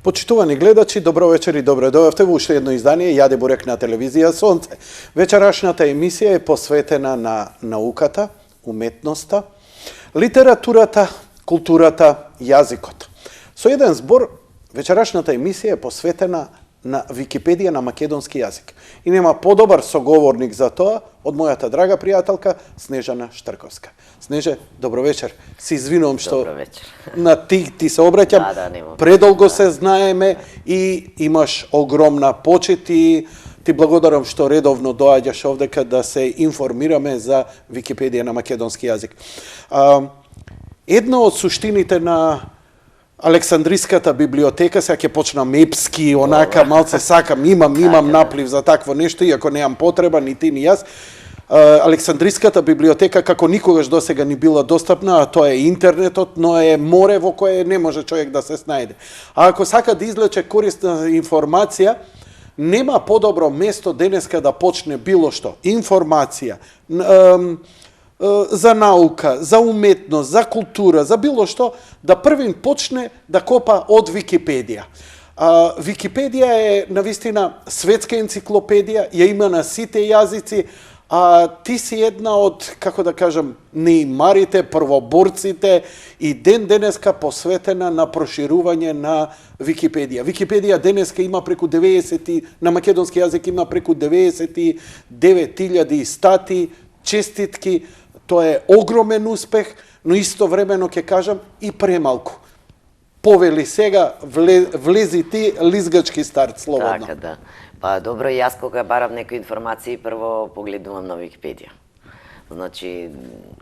Почитувани гледачи, добро вечер и добро дојавте во уште едно издание Јаде Бурек на телевизија Сонце. Вечерашната емисија е посветена на науката, уметноста, литературата, културата, јазикот. Со еден збор, вечерашната емисија е посветена на Википедија на македонски јазик. И нема подобар соговорник за тоа од мојата драга пријателка Снежана Штрковска. Снеже, добро вечер. Се извинувам што на ти се обраќам. Предолго се знаеме и имаш огромна почит и ти благодарам што редовно доаѓаш овдека да се информираме за Википедија на македонски јазик. Една од суштините на Александриската библиотека, сега ќе почнам епски, онака, малце сакам, имам наплив за такво нешто, иако неам потреба, ни ти, ни јас. Александриската библиотека, како никогаш досега ни била достапна, а тоа е интернетот, но е море во кое не може човек да се снајде. А ако сака да извлече корисна информација, нема подобро место денеска да почне било што. Информација, за наука, за уметност, за култура, за било што, да првин почне да копа од Википедија. Википедија е навистина светска енциклопедија, ја има на сите јазици, а ти си една од, како да кажам, неимарите, првоборците и ден денеска посветена на проширување на Википедија. Википедија денеска има преку 90, на македонски јазик има преку 99.000 статии, честитки. Тоа е огромен успех, но истовремено ќе кажам и премалку. Повели сега, влези ти, лизгачки старт, слободно. Така, да. Па добро, јас кога барам некои информации, прво погледувам на Википедија. Значи,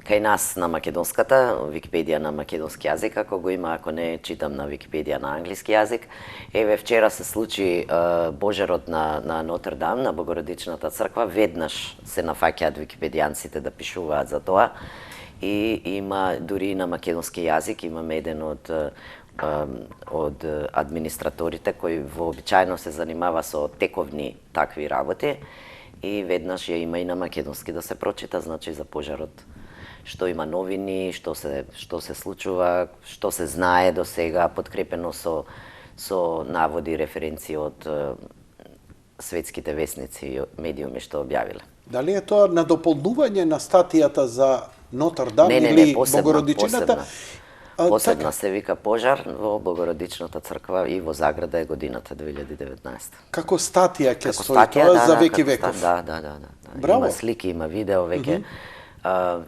кај нас на македонската, Википедија на македонски јазик, ако го има, ако не, читам на Википедија на англиски јазик. Еве, вчера се случи божарот на Нотр-Дам, на Богородичната црква, веднаш се нафаќаат википедијанците да пишуваат за тоа. И има, дури на македонски јазик, имаме еден од администраторите кој вообичајно се занимава со тековни такви работи. И веднаш ја има и на македонски да се прочита, значи за пожарот, што има новини, што се случува, што се знае до сега, подкрепено со наводи, референции од светските весници и медиуми што објавиле. Дали е тоа на дополнување на статијата за Нотр-Дам или Богородичната? Посебна се вика пожар во Богородичната црква и во Заграда е годината 2019. Како статија ќе стои тоа за веки веков? Да. Браво. Има слики, има видео веќе.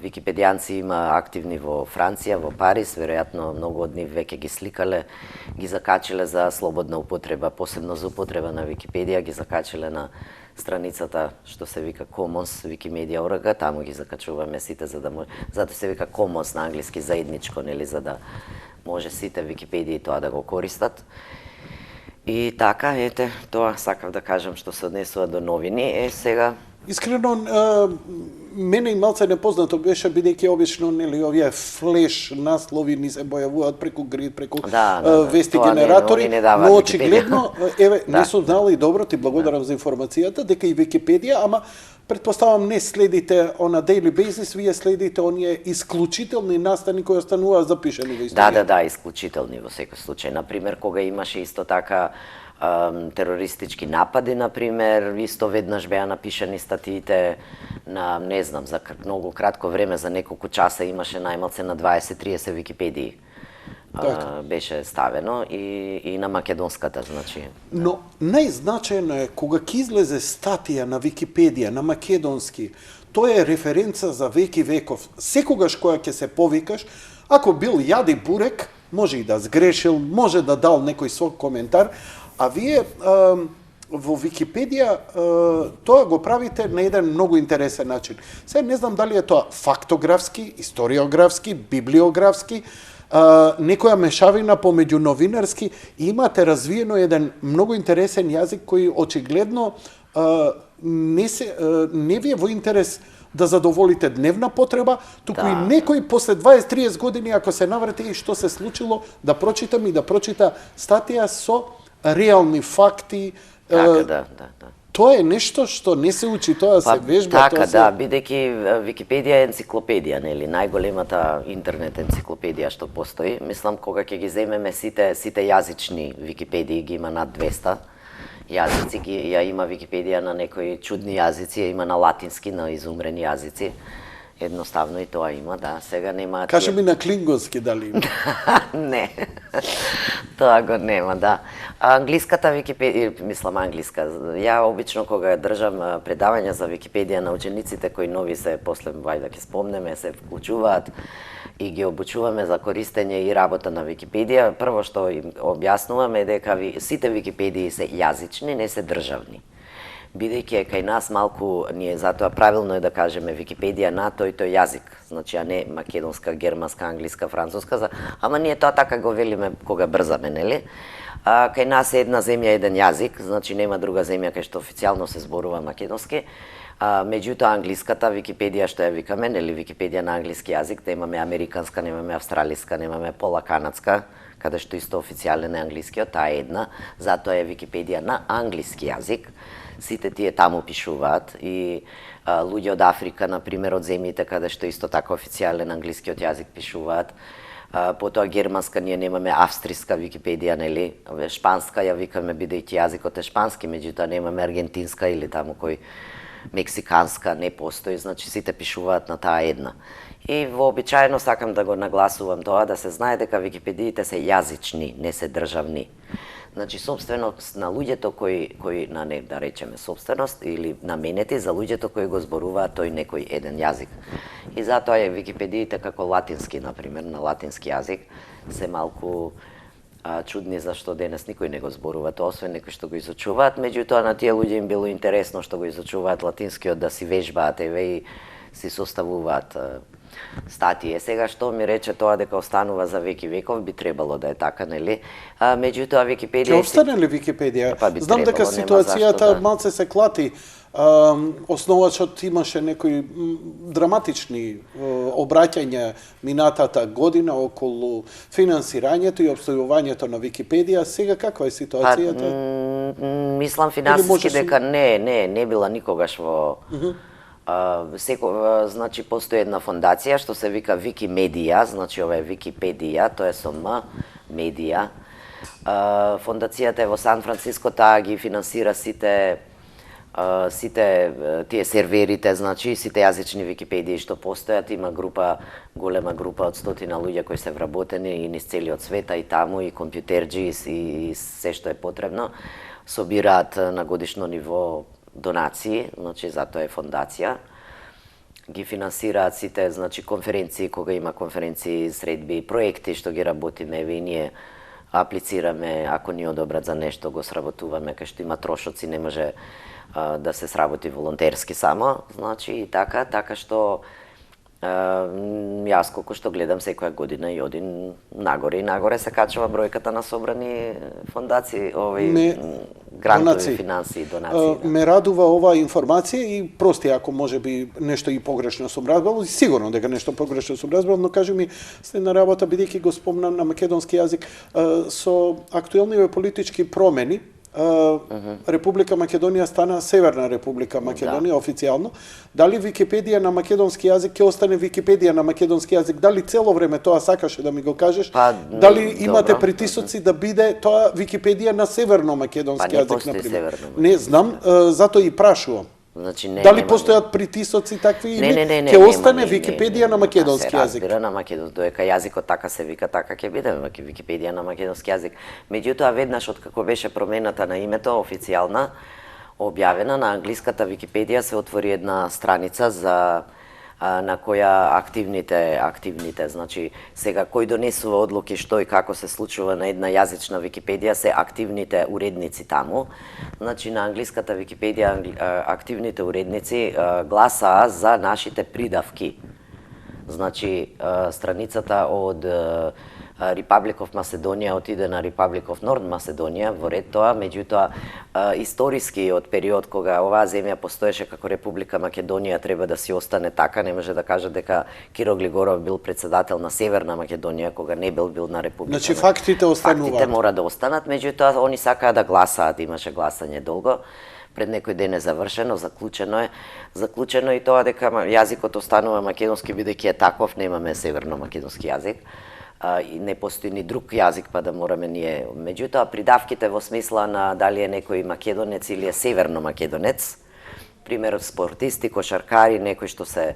Википедијанци има активни во Франција, во Париз, веројатно многу од нив веќе ги сликале, ги закачиле за слободна употреба, посебно за употреба на Википедија, ги закачиле на страницата што се вика Commons, Wikimedia.org, таму ги закачуваме сите за да може, затоа се вика Commons на англиски заедничко, нели, за да може сите Википедии тоа да го користат. И така, ете, тоа сакав да кажам што се однесува до новини. Сега искрено, мене и малце непознато беше, бидејќи обично, нели, овие флеш наслови ни се бојавуваат преку грид, преку вести генератори, но очигледно, еве, не сум знала и добро, ти благодарам за информацијата, дека и Википедија, ама претпоставам не следите на daily basis, вие следите оние исклучителни настани кои остануваат запишани во историјата. Да, исклучителни во секој случај. Например, кога имаше исто така терористички напади, например, исто веднаш беа напишани статиите на, не знам, за многу кратко време, за неколку часа имаше најмалце на 20-30 Википедии. Беше ставено и на македонската, значи. Но најзначајно е кога ќе излезе статија на Википедија на македонски, тоа е референца за веки веков. Секогаш која ќе се повикаш, ако бил Јаде Бурек, може и да сгрешил, може да дал некој свој коментар, а вие во Википедија тоа го правите на еден многу интересен начин. Сега не знам дали е тоа фактографски, историографски, библиографски, некоја мешавина помеѓу новинарски, и имате развиено еден многу интересен јазик кој очигледно не ви е во интерес да задоволите дневна потреба, туку и некој после 20-30 години, ако се наврати и што се случило, да прочитам и да прочита статија со реални факти. Така, да. тоа е нешто што не се учи, тоа се вежба, така, тоа се... да, бидејќи Википедија е енциклопедија, нели, најголемата интернет енциклопедија што постои. Мислам, кога ќе ги земеме сите јазични Википедии, ги има над 200 јазици, ја има Википедија на некои чудни јазици, ја има на латински, на изумрени јазици. Едноставно и тоа има, да. Сега нема... Кажи ми на клингонски дали има. Не, тоа го нема, да. Англиската Википедија, мислам англиска. Ја обично кога држам предавања за Википедија на учениците кои нови се после вајда ќе спомнеме, се вклучуваат и ги обучуваме за користење и работа на Википедија, прво што им објаснуваме е дека сите Википедии се јазични, не се државни. Бидејќи кај нас малку ние затоа правилно е да кажеме Википедија на тој јазик, значи а не македонска, германска, англиска, француска, ама ние тоа така го велиме кога брзаме, нели? Кај нас е една земја, еден јазик, значи нема друга земја кај што официјално се зборува македонски. Меѓутоа англиската Википедија што ја викаме, нели Википедија на англиски јазик, да имаме американска, немаме австралиска, немаме пола канадска, каде што исто официјален е англискиот, таа е една, затоа е Википедија на англиски јазик. Сите тие таму пишуваат и луѓе од Африка, например, од земјите каде што исто така официјален англискиот јазик пишуваат. Потоа германска, ние немаме австријска Википедија, нели? Шпанска ја викаме бидејќи јазикот е шпански, меѓутоа немаме аргентинска или таму кој мексиканска не постои, значи сите пишуваат на таа една. И вообичаено сакам да го нагласувам тоа, да се знае дека Википедиите се јазични, не се државни. Значи, собственост на луѓето кои на не да речеме собственост или наменети за луѓето кои го зборуваат тој некој еден јазик. И затоа е Википедиите како латински, например, на латински јазик, се малку чудни зашто денес никој не го зборува тоа, освен некои што го изучуваат, меѓутоа на тие луѓе им било интересно што го изучуваат латинскиот да си вежбаат и си составуваат статии. Сега што ми рече тоа дека останува за веки веков, би требало да е така, нели? Меѓутоа Википедија... Ќе остане ли Википедија? Знам дека ситуацијата малце се клати. Основачот имаше некои драматични обраќања минатата година околу финансирањето и обстојувањето на Википедија. Сега каква е ситуацијата? Мислам финансиски дека не била никогаш во... Значи, постои една фондација што се вика Викимедија, значи ова е Википедија, тоа е со М, медија. Фондацијата е во Сан Франциско, таа ги финансира сите тие серверите, значи сите јазични Википедии што постојат. Има голема група од 100 луѓе кои се вработени и низ целиот свет, и таму и компјутерџи и се што е потребно. Собираат на годишно ниво донации, значи затоа е фондација. Ги финансираат сите, значи конференции, кога има конференции, средби, проекти што ги работиме, и ние аплицираме, ако ни одобрат за нешто, го сработуваме, кај што има трошоци, не може да се сработи волонтерски само, значи и така што јас колку што гледам секоја година и один нагоре и нагоре се качува бројката на собрани фондации, грантови, финанси и донации. Ме радува оваа информација и прости ако може би нешто и погрешно сум разбрал, и сигурно дека нешто погрешно сум разбрал, но кажи ми следна работа, бидејќи го спомнам на македонски јазик, со актуелни политички промени, Република Македонија стана Северна Република Македонија официјално. Дали Википедија на македонски јазик ќе остане Википедија на македонски јазик? Дали цело време тоа сакаше да ми го кажеш? Дали имате притисоци да биде тоа Википедија на северно македонски јазик, например? Не знам, затоа и прашувам. Значи, дали постојат притисоци такви или ќе остане Википедија на македонски јазик? Разбира, на македонски, доека јазикот така се вика, така ќе биде Википедија на македонски јазик. Меѓутоа, веднаш од како беше промената на името официјална, објавена на англиската Википедија, се отвори една страница на која активните, значи сега кој донесува одлуки што и како се случува на една јазична Википедија се активните уредници таму. Значи на англиската Википедија активните уредници гласаа за нашите придавки. Значи страницата од Republic of Macedonia отиде на Republic of North Macedonia во ред тоа, меѓутоа историски од период кога оваа земја постоеше како Република Македонија треба да си остане така, не може да каже дека Киро Глигоров бил председател на Северна Македонија кога не бил на Република. Значи фактите остануваат. Фактите мора да останат, меѓутоа они сакаа да гласаат, имаше гласање долго. пред некој ден е завршено, заклучено и тоа дека јазикот останува македонски бидејќи е таков, немаме северно-македонски јазик. И не постои ни друг јазик па да мораме ние. Меѓутоа придавките во смисла на дали е некој македонец или е северно-македонец, пример спортисти, кошаркари, некои што се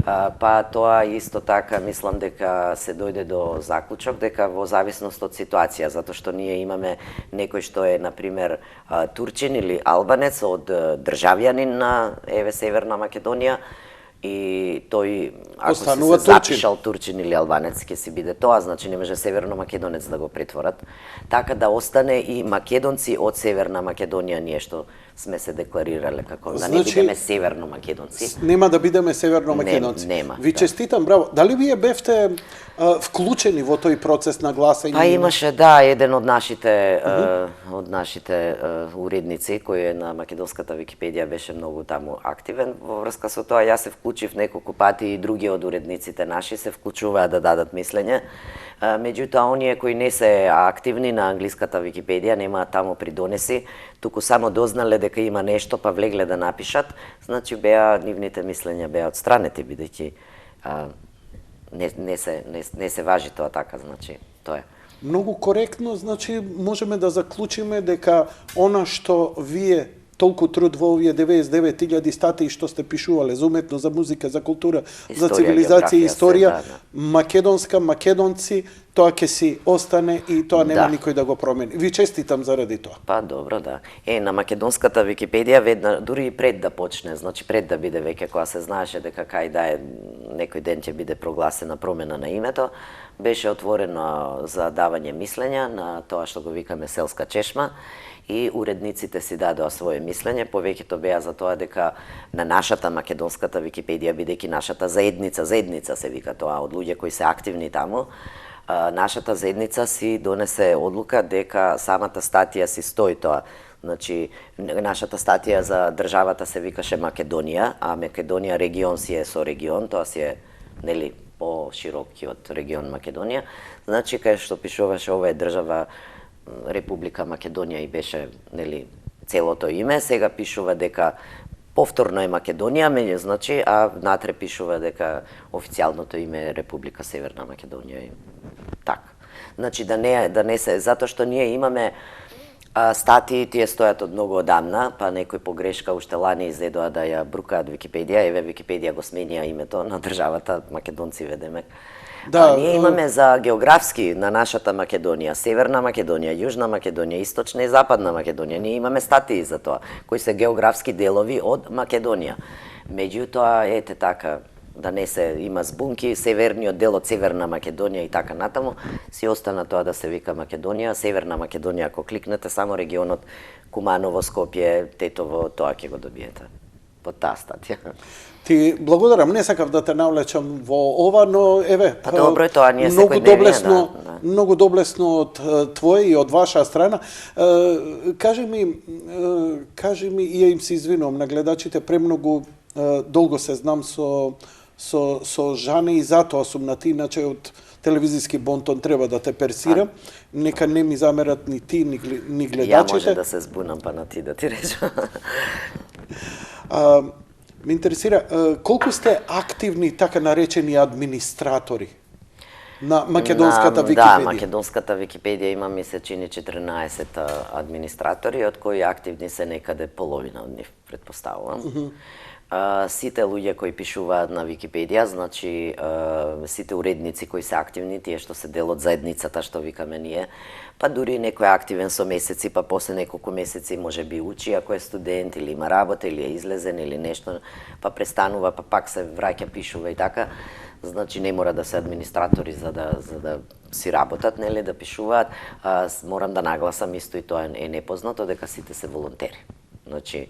па тоа исто така мислам дека се дојде до заклучок дека во зависност од ситуација, затоа што ние имаме некој што е на пример турчин или албанец од државјанин на Северна Македонија и тој ако се запишал турчин или албанец ќе си биде тоа, значи не може северно-македонец да го претворат, така да остане и македонци од Северна Македонија ние што сме се декларирале како да не бидеме северно-македонци. Нема да бидеме северно-македонци. Нема. Ви честитам, браво. Дали вие бевте вклучени во тој процес на гласање? Па имаше, да, еден од нашите уредници кој е на македонската Википедија беше многу таму активен во врска со тоа. Јас се вклучив неколку пати и други од уредниците наши се вклучуваат да дадат мислење. Меѓутоа оние кои не се активни на англиската Википедија немаат таму придонеси, туку само дознале дека има нешто па влегле да напишат, значи нивните мислења беа отстранети бидејќи не се важи тоа така, значи тоа е. Многу коректно, значи можеме да заклучиме дека она што вие толку труд во овие 99.000 статии што сте пишувале за уметност, за музика, за култура, за цивилизација и историја, македонска, македонци, тоа ќе си остане и тоа нема никој да го промени. Ви честитам заради тоа. Па добро, да. На македонската Википедија дури и пред да почне, значи пред да биде веќе кога се знаеше дека кај да е некој ден ќе биде прогласена промена на името, беше отворено за давање мислења на тоа што го викаме селска чешма и уредниците си дадоа свое мислење, повеќето беа за тоа дека на нашата македонската Википедија, бидејќи нашата заедница се вика тоа од луѓе кои се активни таму, нашата заедница си донесе одлука дека самата статија си стои тоа. Значи, нашата статија за државата се викаше Македонија, а Македонија регион си е со регион, тоа си е, нели, по-широкиот регион Македонија. Значи, кај што пишуваше ова е држава Република Македонија и беше, нели, целото име, сега пишува дека повторно е Македонија, значи, а натре пишува дека официјалното име е Република Северна Македонија и така. Значи да не се, затоа што ние имаме статии, тие стојат од многу одамна, па некој погрешка уште лани изедоа да ја брукаат Википедија, Википедија го сменија името на државата, македонци ведеме. Да, ние имаме за географски на нашата Македонија, Северна Македонија, Јужна Македонија, Источна и Западна Македонија. Ние имаме статии за тоа, кои се географски делови од Македонија. Меѓутоа, ете така, да не се има збунки, северниот дел од Северна Македонија и така натаму, си остана тоа да се вика Македонија. Северна Македонија, ако кликнете само регионот Куманово, Скопје, Тетово, тоа ќе го добиете под таа статија. Ти благодарам, не сакав да те навлечам во ова, но еве, па добро е тоа, ние секојдневно, многу доблесно од твоја и од ваша страна. Кажи ми, и ја им се извинувам на гледачите, премногу долго се знам со Жане и затоа сум на ти, иначе од телевизиски бонтон треба да те персирам. Нека не ми замерат ни ти, ни гледачите. Ја може да се збунам па на ти да ти речам. Ме интересира, колку сте активни така наречени администратори на македонската Википедија? Да, македонската Википедија има, ми се чини, 14 администратори, од кои активни се некаде половина од нив, предпоставувам. Сите луѓе кои пишуваат на Википедија, значи сите уредници кои се активни, тие што се дел од заедницата што викаме ние, па дури некој е активен со месеци, па после неколку месеци може би учи ако е студент или има работа или е излезен или нешто, па престанува, па пак се враќа, пишува и така. Значи не мора да се администратори за да си работат, нели, да пишуваат. Морам да нагласам исто и тоа е непознато дека сите се волонтери. Значи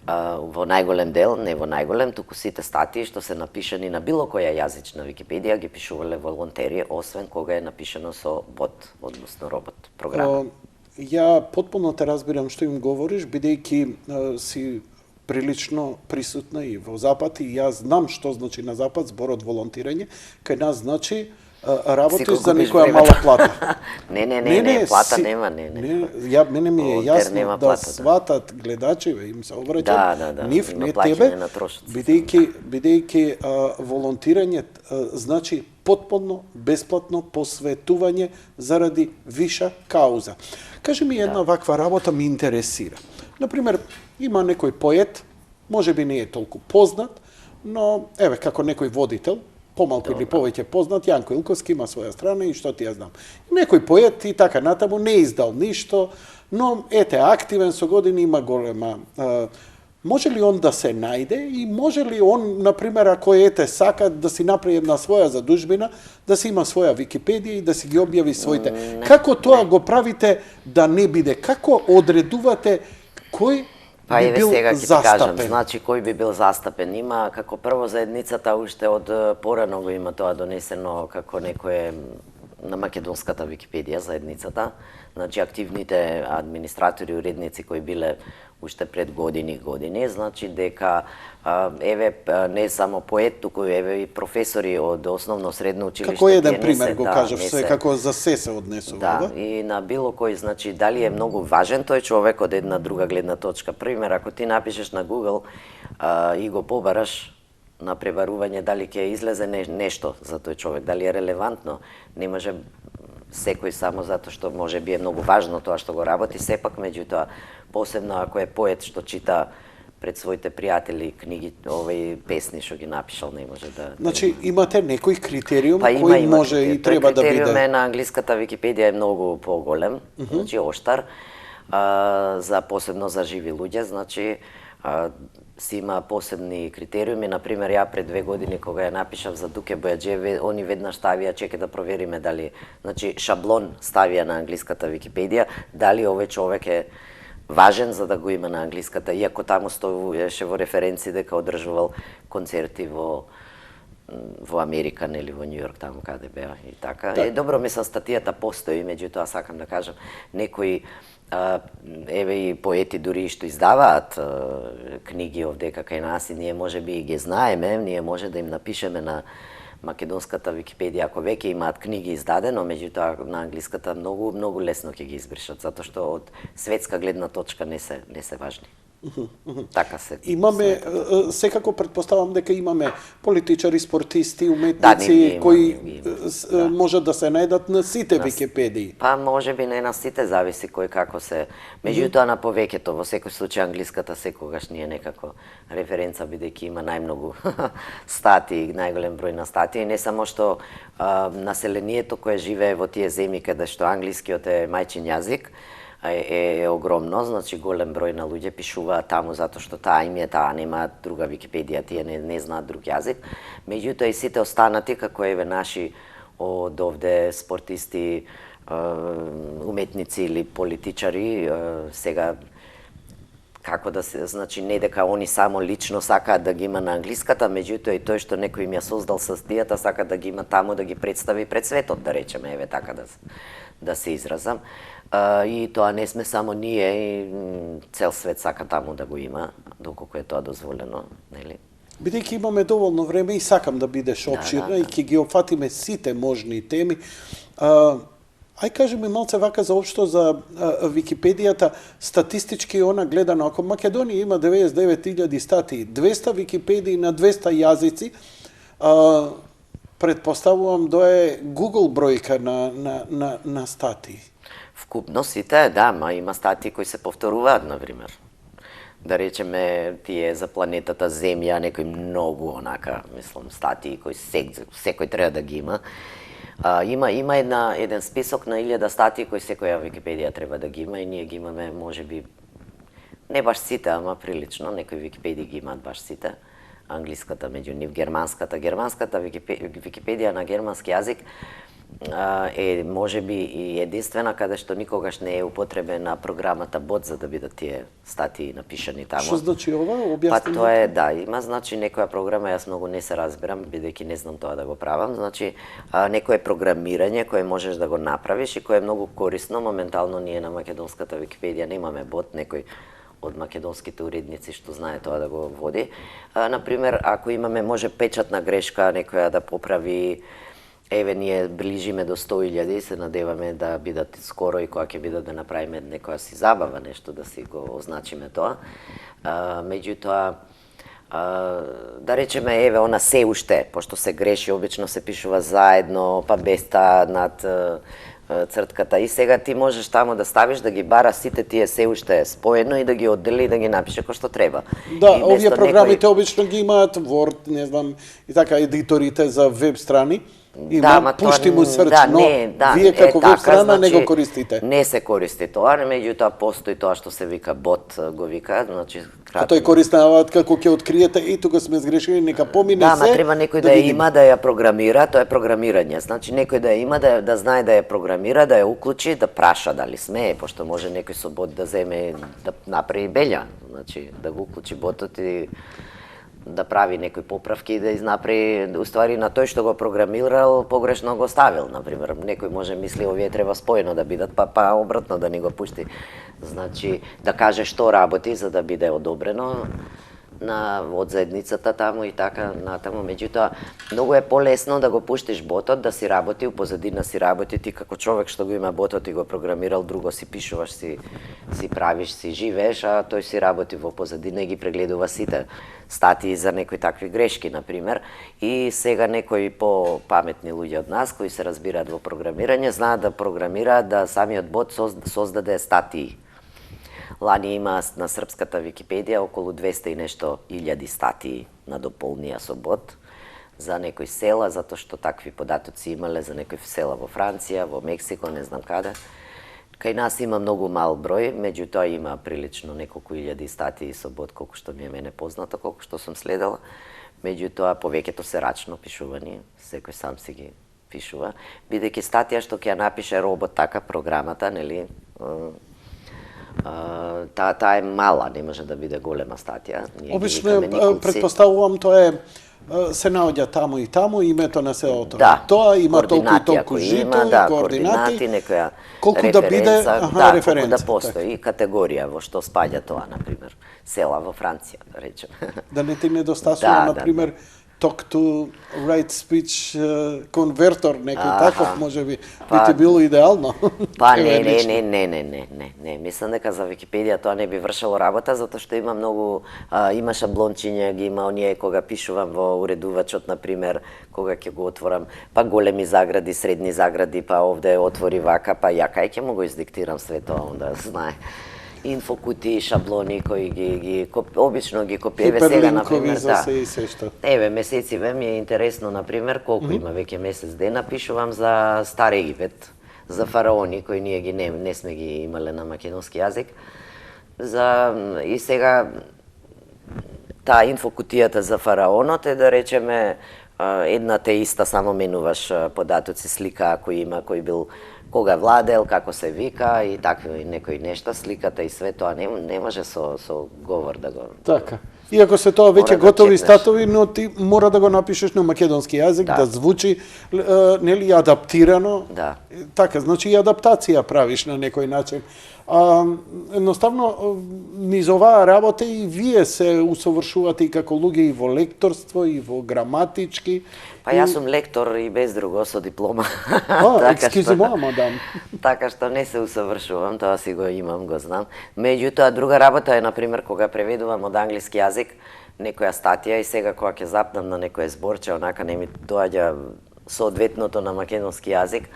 во најголем дел, не во најголем, туку сите статии што се напишани на било која јазична Википедија ги пишувале волонтери, освен кога е напишано со бот, односно робот, програма. Ја потпуно те разбирам што им говориш, бидејќи си прилично присутна и во Запад, и јас знам што значи на Запад зборот волонтирање. Кај нас значи работиш за губиш некоја времето. мала плата. Не, плата нема, не. Мене ми е Овде јасно нема да плата, да. сватат гледачи, им се обраќам, Да, нив, има не плаќање тебе, на трошоци. бидејќи волонтирање значи потполно бесплатно посветување заради виша кауза. Кажи ми една ваква работа ми интересира. Например, има некој поет, може би не е толку познат, но еве како некој водител, помалку или повеќе познат, Јанко Илковски има своја страна и што ти ја знам. Некој поет и така натаму не издал ништо, но ете активен со години, има голема. Може ли он да се најде и може ли он, например, ако ете сака да си направи една своја задужбина, да си има своја Википедија и да си ги објави своите? Како тоа го правите да не биде? Како одредувате кој Па би еве бил сега ќе ти кажам, застапен? значи кој би бил застапен. Има како прво заедницата уште од порано го има тоа донесено како некое на македонската Википедија заедницата. Значи активните администратори и уредници кои биле уште пред години, значи дека еве не само поет, туку еве и професори од основно средно училиште. Како еден тие не пример се- го да, кажав, не се како за се однесува, Да, и на било кој, значи, дали е многу важен тој човек од една друга гледна точка. Пример, ако ти напишеш на Google и го побараш на пребарување, дали ќе излезе нешто за тој човек, дали е релевантно, не може секој само затоа што може би е многу важно тоа што го работи, сепак меѓутоа, посебно ако е поет што чита пред своите пријатели книги, песни што ги напишал, не може да... Значи, имате некој критериум Па кој има може и критериум. треба да Критериум биде? е на англиската Википедија е многу поголем, значи оштар, за посебно за живи луѓе, значи си има посебни критериуми. Например, ја пред 2 години кога ја напишав за Дуке Бојаджиев, они веднаш ставија, чека да провериме дали, значи шаблон ставија на англиската Википедија, дали овој човек е важен за да го има на англиската, иако таму стоеше во референци дека одржувал концерти во Америка, нели во Њу Јорк, таму каде беа и така. Добро, мислам, статијата постои, меѓутоа сакам да кажам, некои еве и поети дури што издаваат книги овдека кај нас и ние може би ги знаеме, ние може да им напишеме на македонската Википедија, ако веќе имаат книги издадено, меѓутоа на англиската многу лесно ќе ги избришат, затоа што од светска гледна точка не се важни. Така се. Имаме, секако предпоставам дека имаме политичари, спортисти, Да, уметници нивни кои имаме. можат да се најдат на сите Википедии. Па може би не на сите, зависи кој како се. Меѓутоа на повеќето, во секој случај англиската секогаш ни е некако референца бидејќи има најмногу статии, најголем број на статии, не само што населението кое живее во тие земји каде што англискиот е мајчин јазик, е огромно, значи голем број на луѓе пишуваат таму затоа што таа им е, таа немаат друга Википедија, тие не знаат друг јазик. Меѓутоа и сите останати како еве наши од овде спортисти, уметници или политичари, сега како да се, значи не дека они само лично сакаат да ги има на англиската, меѓутоа и тој што некој им ја создал статијата сака да ги има таму да ги представи пред светот, да речеме, еве така да се изразам. И тоа не сме само ние, и цел свет сака таму да го има, доколку е тоа дозволено, нели? Бидејќи имаме доволно време и сакам да бидеш обширна и ќе ги опфатиме сите можни теми. Ај кажи ми малце вака за општо за Википедијата, статистички она гледано, ако Македонија има 99.000 статии, 200 Википедии на 200 јазици, предпоставувам да е Google бројка на статии. Вкупно сите, да, ма има статии кои се повторуваат, например. Да речеме, тие за планетата Земја, некои многу онака, мислам, статии кои секој треба да ги има. Има еден список на 1000 статии кои секоја Википедија треба да ги има и ние ги имаме, може би, не баш сите, ама прилично, некои Википедии ги имаат баш сите. Англиската меѓу нив, германската Википедија на германски јазик е можеби и единствена каде што никогаш не е употребена програмата бот за да бидат тие статии напишани таму. Што значи ова? Па Објасни. тоа е, да, има значи некоја програма, јас многу не се разбирам бидејќи не знам тоа да го правам, значи некое програмирање кое можеш да го направиш и кое е многу корисно. Моментално ние на македонската Википедија немаме бот, некој од македонските уредници што знае тоа да го води. Например, ако имаме може печатна грешка, некоја да поправи Еве, ние ближиме до 100.000 и се надеваме да бидат скоро и кога ќе бидат да направиме некоја си забава, нешто да си го означиме тоа. Меѓутоа, да речеме, еве, она се уште, пошто се греши, обично се пишува заедно, па без таа над цртката, и сега ти можеш тамо да ставиш да ги бара сите тие се уште споено и да ги оддели и да ги напише кој што треба. Да, И овие место програмите обично ги имаат Word, не знам, и така едиторите за веб страни. Да, ма тоа пушти му срч, да, но не, да, вие како веб страна не го користите. Не се користи тоа, меѓутоа постои тоа што се вика бот, го вика, значи А тој користуваат како ќе откриете и тука сме сгрешили, нека помине да, се. ма треба некој да ја има, да ја програмира, тоа е програмирање. Значи некој да ја има, да знае да ја програмира, да ја уклучи, да праша дали смее, пошто може некој со бот да земе да направи белја, значи да го уклучи ботот и да прави некои поправки и да изнаправи, уствари на тој што го програмирал погрешно го ставил, например. Некој може мисли овие треба споено да бидат, па обратно да ни го пушти. Значи да каже што работи за да биде одобрено од заедницата таму и така натаму. Меѓутоа, многу е полесно да го пуштиш ботот да си работи, у позадина си работи, ти како човек што го има ботот и го програмирал, друго си пишуваш, си правиш, си живееш, а тој си работи во позадина и ги прегледува сите статии за некои такви грешки, например. И сега некои по-паметни луѓе од нас, кои се разбираат во програмирање, знаат да програмираат да самиот бот создаде статии. Лани има на српската Википедија околу 200 и нешто илјади статии на дополнија со бот за некои села, затоа што такви податоци имале за некои села во Франција, во Мексико, не знам каде. Кај нас има многу мал број, меѓутоа има прилично неколку илјади статии со бот, колку што ми е мене познато, колку што сум следела. Меѓутоа, повеќето се рачно пишувани, секој сам си ги пишува, бидејќи статија што ќе ја напише робот така, програмата, нели, таа е мала, не може да биде голема статија. Обично, предпоставувам, тоа е се наоѓа таму и таму името на селото. Да, Тоа има толку и толку жито, координати, некоја колку да биде, референца. Колку да постои категорија во што спаѓа тоа, например, села во Франција, да речем. Да не ти недостасува, например, talk to right speech конвертор, некој таков, може би ти било идеално. Па не, мислам дека за Википедија тоа не би вршело работа, затоа што има шаблончиња, ги има оние кога пишувам во уредувачот, например, кога ќе го отворам, па големи загради, средни загради, па овде отвори вака, па ја кај ќе му го издиктирам све тоа, онда знае. Инфокути, шаблони кои ги обично ги копиеве сега, например, да. Еве, месециве ми е интересно, например, колку има веќе месец дена, пишувам за Стар Египет, за фараони кои ние ги не сме ги имале на македонски јазик. И сега таа инфокутијата за фараонот е, да речеме, една те иста, само менуваш податоци, слика кој има, кој бил, кога владел, како се вика и такви некои нешта, сликата и све тоа не може со говор да го... Така. Иако се тоа веќе готови статови, но ти мора да го напишеш на македонски јазик, да звучи нели адаптирано. Да. Така, значи и адаптација правиш на некој начин. Едноставно, низ оваа работа и вие се усовршувате и како луѓе и во лекторство, и во граматички. Па јас сум лектор и без друго, со диплома. Мадам. Така што не се усовршувам, тоа си го имам, го знам. Меѓутоа, друга работа е, например, кога преведувам од англиски јазик некоја статија и сега кога ќе запнам на некој зборче, онака не ми доаѓа соодветното на македонски јазик,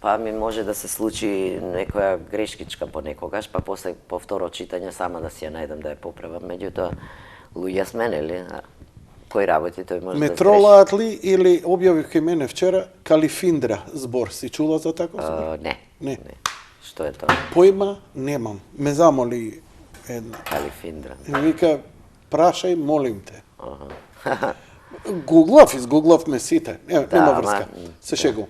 па ми може да се случи некоја грешкичка понекогаш, па после по второ читање сама да си ја најдам да ја поправам. Меѓутоа, луѓе сме, нели? Кој работи, тој може да сгреши. Метролаат ли или објавив кај мене вчера Калифиндра збор? Си чула за таков збор? Не. Што е тоа? Појма немам. Ме замоли една. Калифиндра. Вика, прашај, молим те. Изгуглавме сите. Нема врска. Се шегувам.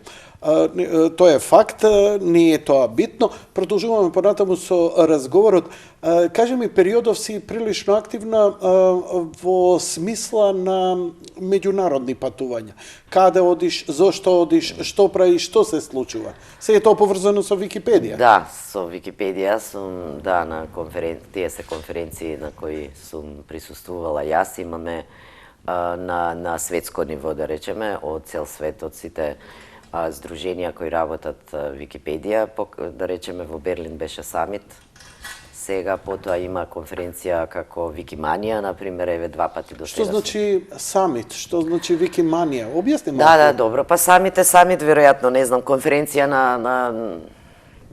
Тоа е факт, не е тоа битно. Продолжуваме понатаму со разговорот. Кажи ми, периодов си прилично активна во смисла на меѓународни патувања. Каде одиш, зошто одиш, што правиш, што се случува? Се е тоа поврзано со Википедија? Да, со Википедија сум, на тие се конференции на кои сум присуствувала јас. Имаме на светско ниво, да речеме, од цел свет, од сите здруженија кои работат Википедија, да речеме во Берлин беше самит. Сега потоа има конференција како Викиманија, например, еве 2 пати до сега. Што значи самит? Што значи Викиманија? Објасни малку. Да, добро. Па самит, веројатно, не знам, конференција на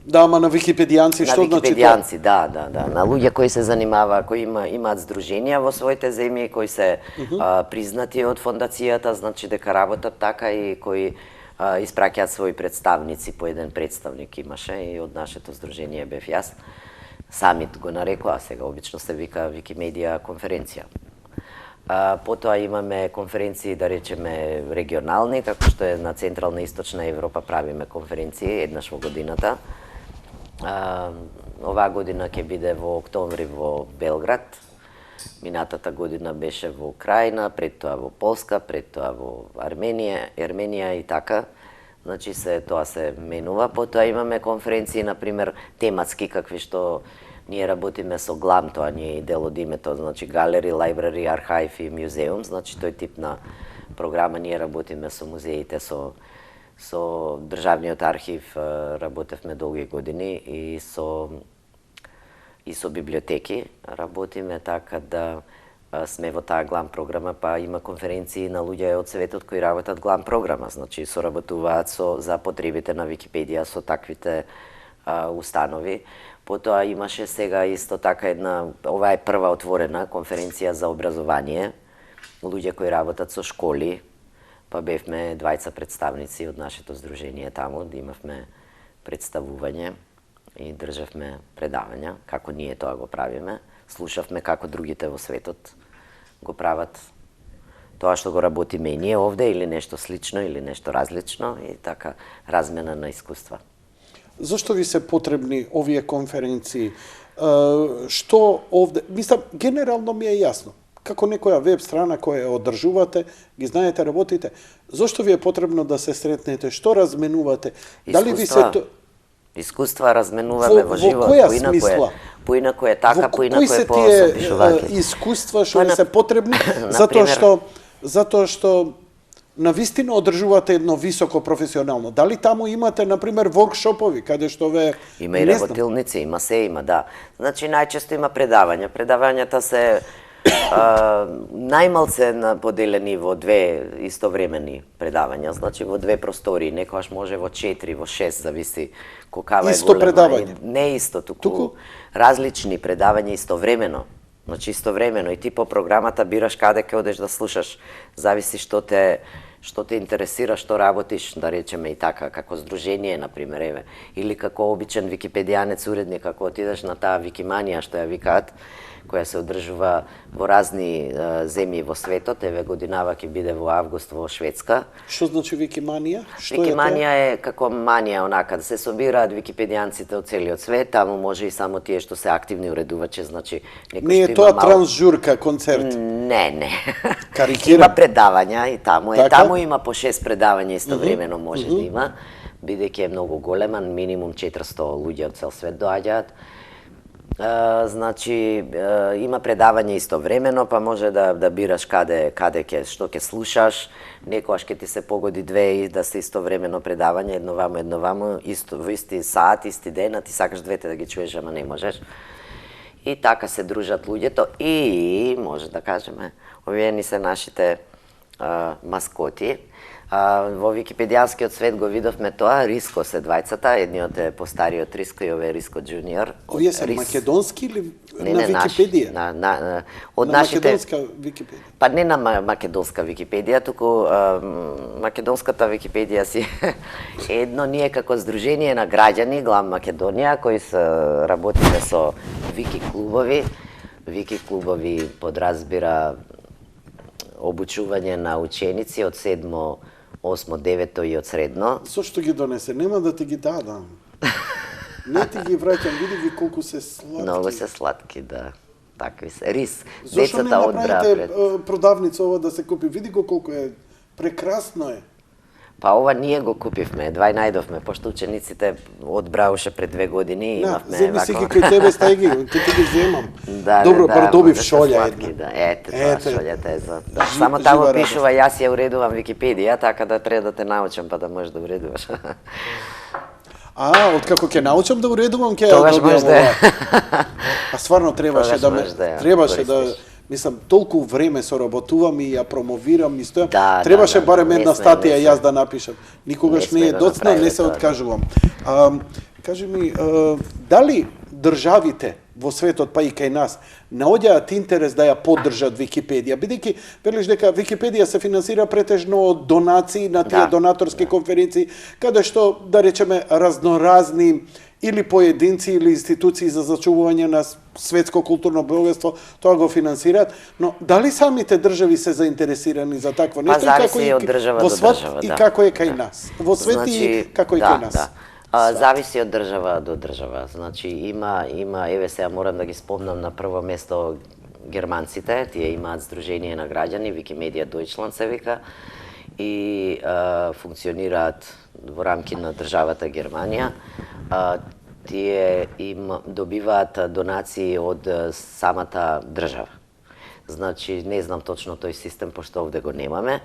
Да, ама на википедијанци, што значи тоа? На википедијанци, да. На луѓе кои се занимава, кои имаат здруженија во своите земји, кои се признати од фондацијата, значи дека работат така и кои испраќаат своји представници, по еден представник имаше и од нашето здружение бев јас. Самит го нарекоа, сега обично се вика Викимедија конференција. Потоа имаме конференции, да речеме, регионални, како што е на Централна и Источна Европа правиме конференции еднаш во годината. Оваа година ќе биде во октомври во Белград. Минатата година беше во Украина, пред тоа во Полска, пред тоа во Арменија и така. Значи тоа се менува. Потоа имаме конференции, например, тематски, какви што ние работиме со ГЛАМ, тоа не е дел од името, значи Галери, Лайбрари, Архаив и Музеум, значи тој тип на програма ние работиме со музеите, со Државниот архив работевме долги години и со библиотеки работиме, така да сме во таа ГЛАМ програма, па има конференции на луѓе од светот кои работат ГЛАМ програма, значи соработуваат за потребите на Википедија со таквите установи. Потоа имаше сега исто така ова е прва отворена конференција за образование, луѓе кои работат со школи, па бевме 20 представници од нашето здружение таму, да имавме представување и државме предавања, како ние тоа го правиме. Слушавме како другите во светот го прават тоа што го работиме и ние овде, или нешто слично, или нешто различно, и така размена на искуства. Зошто ви се потребни овие конференции? Што овде... Мислам, генерално ми е јасно. Како некоја веб страна која ја одржувате, ги знаете, работите, зошто ви е потребно да се сретнете? Што разменувате? Дали ви се Искуства разменуваме во живот, поинако е така, поинако е по-собишување. Кои се тие искуства што ви се потребни? Затоа што навистина одржувате едно високо професионално. Дали таму имате, например, воркшопови, каде што ве... Има и работилници, има, да. Значи, најчесто има предавања. Предавањата се најмалце поделени во 2 истовремени предавања, значи во 2 простории, некогаш може во 4, во 6, зависи колкава е голема. Исто предавање? Не исто, туку различни предавања истовремено. Значи истовремено и ти по програмата бираш каде ќе одеш да слушаш, зависи што те интересира, што работиш, да речеме и така, како здружение, например, еве, или како обичен википедијанец уредник, ако отидеш на таа Викиманија, што ја викаат, која се одржува во разни земји во светот, еве годинава ќе биде во август во Шведска. Што значи Викиманија? Викиманија е како манија, онака, да се собираат википедијанците од целиот свет, таму може и само тие што се активни уредувачи, значи... Не е тоа трансжурка концерт? Не. Карикирам. Има предавања и таму е. Таму има по 6 предавања истовремено може да има, бидејќи е многу голема, минимум 400 луѓе од цел свет доаѓаат. Значи, има предавање истовремено, па може да бираш каде што ќе слушаш, некојаш ќе ти се погоди 2 и да се истовремено предавање, едно ваму, во исти саат, исти ден, а ти сакаш двете да ги чуеш, ама не можеш. И така се дружат луѓето и, може да кажеме, овие ни се нашите маскоти. Во википедијанскиот свет го видовме тоа, Риско се двајцата, едниот е постариот Риско и овој Риско Джуниор. Овие се македонски или на Википедија? Од нашите... македонска Википедија? Па не на македонска Википедија, туку македонската Википедија си едно ние како здружение на граѓани, ГЛАМ Македонија, кои се работиме со вики клубови. Вики клубови подразбира обучување на ученици од 7, 8, 9 и од средно. Зошто ги донесе? Нема да ти ги дадам. Не ти ги враќам, види ги колку се сладки. Многу се сладки, да. Такви се. Рис. Зошто не направите продавница ова да се купи? Види го колку е прекрасно е. Па ова ние го купивме, едва и најдовме, пошто учениците одбрауше пред 2 години и Да, имавме земи си ги вако... кај тебе, стај ги, ти ги земам. Да, Добро, бар добив може шолја сладки, една. Да. Ете, тоа шолјата е за... Да. Жи- Само таму жива пишува, јас ја уредувам Википедија, така да треба да те научам па да можеш да уредуваш. Откако ќе научам да уредувам, ќе ја Тогаш добијам можеш да ја. ова. А стварно требаше Тогаш да ме, можеш да ја требаше да, користиш. мислам, толку време соработувам и ја промовирам и стојам. Да, Требаше да, барем не една сме- статија не јас сме- да напишам. Никогаш не не е сме го доцна, не направиле се тоа. откажувам. Кажи ми, дали државите во светот, па и кај нас, наоѓаат интерес да ја поддржат Википедија, бидејќи велиш дека Википедија се финансира претежно од донации на тие Да, донаторски конференции, каде што, да речеме, разноразни или поединци или институции за зачувување на светско културно богатство тоа го финансираат, но дали самите држави се заинтересирани за такво нешто и како зависи од држава во до свет држава, и да. како е кај нас? Во свет и како е кај нас? Да. Зависи од држава до држава. Значи има еве сега морам да ги спомнам на прво место германците, тие имаат здружение на граѓани, Wikimedia Deutschland се вика, и функционираат во рамки на државата Германија. Тие им добиваат донации од самата држава. Значи, не знам точно тој систем, пошто овде го немаме.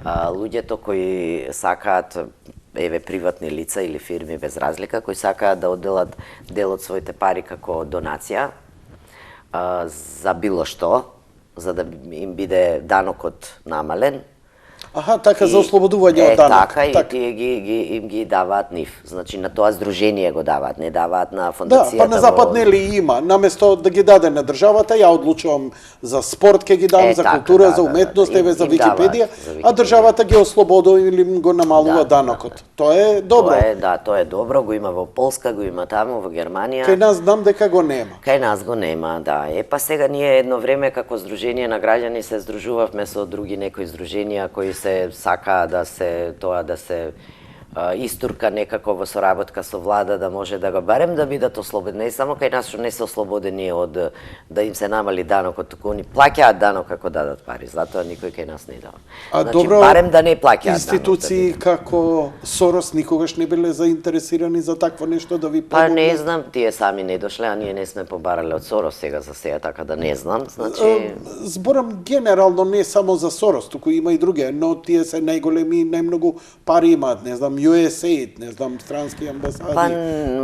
Луѓето кои сакаат, еве, приватни лица или фирми без разлика, кои сакаат да одделат дел од своите пари како донација за било што, за да им биде данокот намален. Така за ослободување од данок. Така, и тие им ги даваат нив. Значи, на тоа здружение го даваат, не даваат на фондацијата. Да, па на запад нели има, наместо да ги даде на државата, ја одлучувам за спорт ќе ги дам, за така, култура, за уметност, еве за Википедија, а државата ги ослободува или го намалува данокот. Тоа е добро. Тоа е добро, го има во Полска, го има таму во Германија. Кај нас знам дека го нема. Кај нас го нема, да. Па сега ние едно време како здружение на граѓани се здружувавме со други некои здруженија кои се сака да се истурка некако во соработка со влада да може да го барем да бидат ослободени. Не само кај нас што не се ослободени од да им се намали данокот, туку они плаќаат данок како дадат пари, затоа никој кај нас не дава. Значи добро, барем да не плаќаат институции како Сорос никогаш не биле заинтересирани за такво нешто да ви помогнат? Па не знам, тие сами не дошле, а ние не сме побарале од Сорос сега за сега, така да не знам. Значи зборам генерално не само за Сорос, туку има и други, но тие се најголеми, најмногу пари имаат, не знам, USAID, не знам, странски амбасади.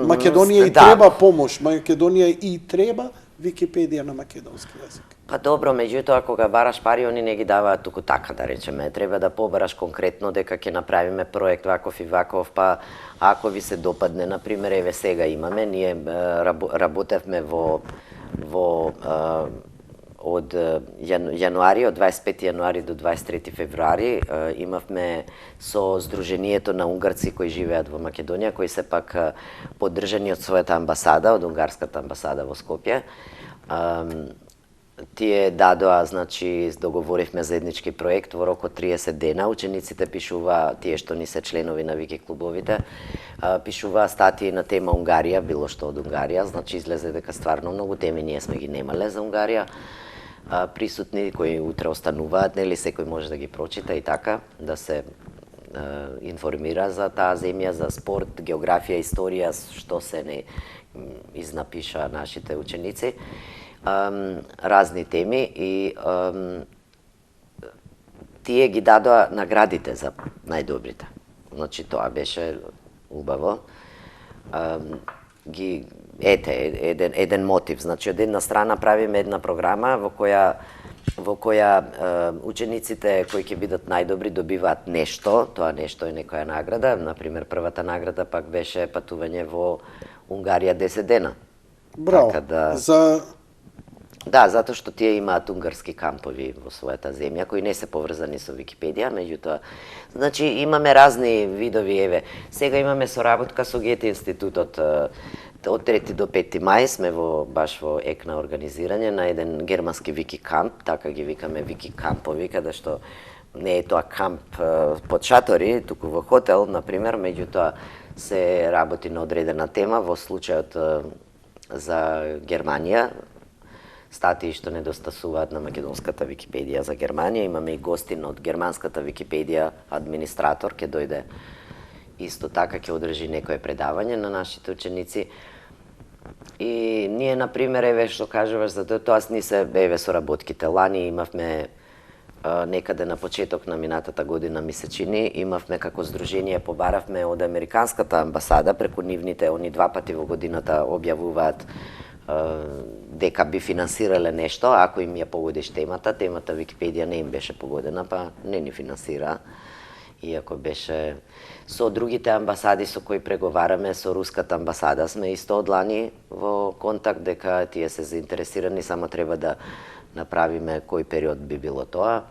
Македонија и треба помош, Македонија и треба Википедија на македонски јазик. Па добро, меѓутоа кога бараш пари, они не ги даваат туку така, да речеме. Треба да побараш конкретно дека ќе направиме проект ваков и ваков, па ако ви се допадне, на пример, еве сега имаме, ние работевме од јануари, од 25 јануари до 23 февруари, имавме со Здруженијето на унгарци кои живеат во Македонија, кои се пак поддржани од својата амбасада, од унгарската амбасада во Скопје. Тие дадоа, значи, договоривме заеднички проект во рок од 30 дена. Учениците пишуваа, тие што ни се членови на Вики клубовите, пишуваа статии на тема Унгарија, било што од Унгарија. Значи, излезе дека стварно многу теми ние сме ги немале за Унгарија. Присутни кои утре остануваат, нели секој може да ги прочита и така, да се информира за таа земја, за спорт, географија, историја, што се не изнапиша нашите ученици. Разни теми и тие ги дадоа наградите за најдобрите. Значи тоа беше убаво. Еден мотив. Значи од една страна правиме една програма во која учениците кои ќе бидат најдобри добиваат нешто, тоа нешто е некоја награда. Например, првата награда пак беше патување во Унгарија 10 дена. Браво. Да, затоа што тие имаат унгарски кампови во својата земја, кои не се поврзани со Википедија, меѓутоа, значи имаме разни видови, еве, сега имаме соработка со Гете институтот, од 3 до 5 мај сме баш во ек на организирање на еден германски вики камп, така ги викаме вики кампови, каде што не е тоа камп под шатори, туку во хотел, например, меѓутоа се работи на одредена тема, во случајот за Германија, статии што недостасуваат на македонската Википедија за Германија. Имаме и гостин од германската Википедија, администратор, ќе дојде исто така, ќе одржи некое предавање на нашите ученици. И ние, например, еве што кажуваш за тоа ни се еве со работките. Лани имавме некаде на почеток на минатата година ми се чини, имавме како здружение, побаравме од Американската амбасада, преку нивните, они 2 пати во годината објавуваат дека би финансирале нешто, ако им ја погодиш темата Википедија не им беше погодена, па не ни финансира. Иако беше со другите амбасади со кои преговараме, со Руската амбасада сме исто од лани во контакт дека тие се заинтересирани, само треба да направиме кој период би било тоа.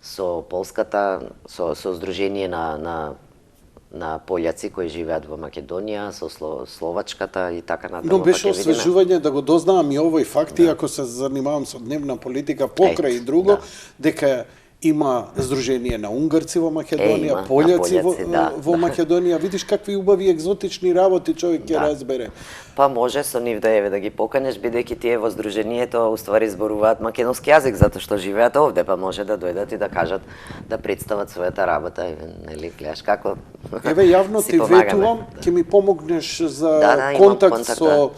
Со Полската, со здружение на пољаци кои живеат во Македонија, со Словачката и така натаму. Но беше освежување да го дознаам и овој факт, иако се занимавам со дневна политика покрај и друго, дека има здружение на унгарци во Македонија, пољаци во Македонија. Видиш какви убави екзотични работи човек ќе разбере. Па може со нив да ги поканеш, бидејќи тие во здруженијето уствари зборуваат македонски јазик затоа што живеат овде, па може да дојдат и да кажат, да представат својата работа, нели, гледаш како. Еве јавно ти ветувам, ќе ми помогнеш за контакт со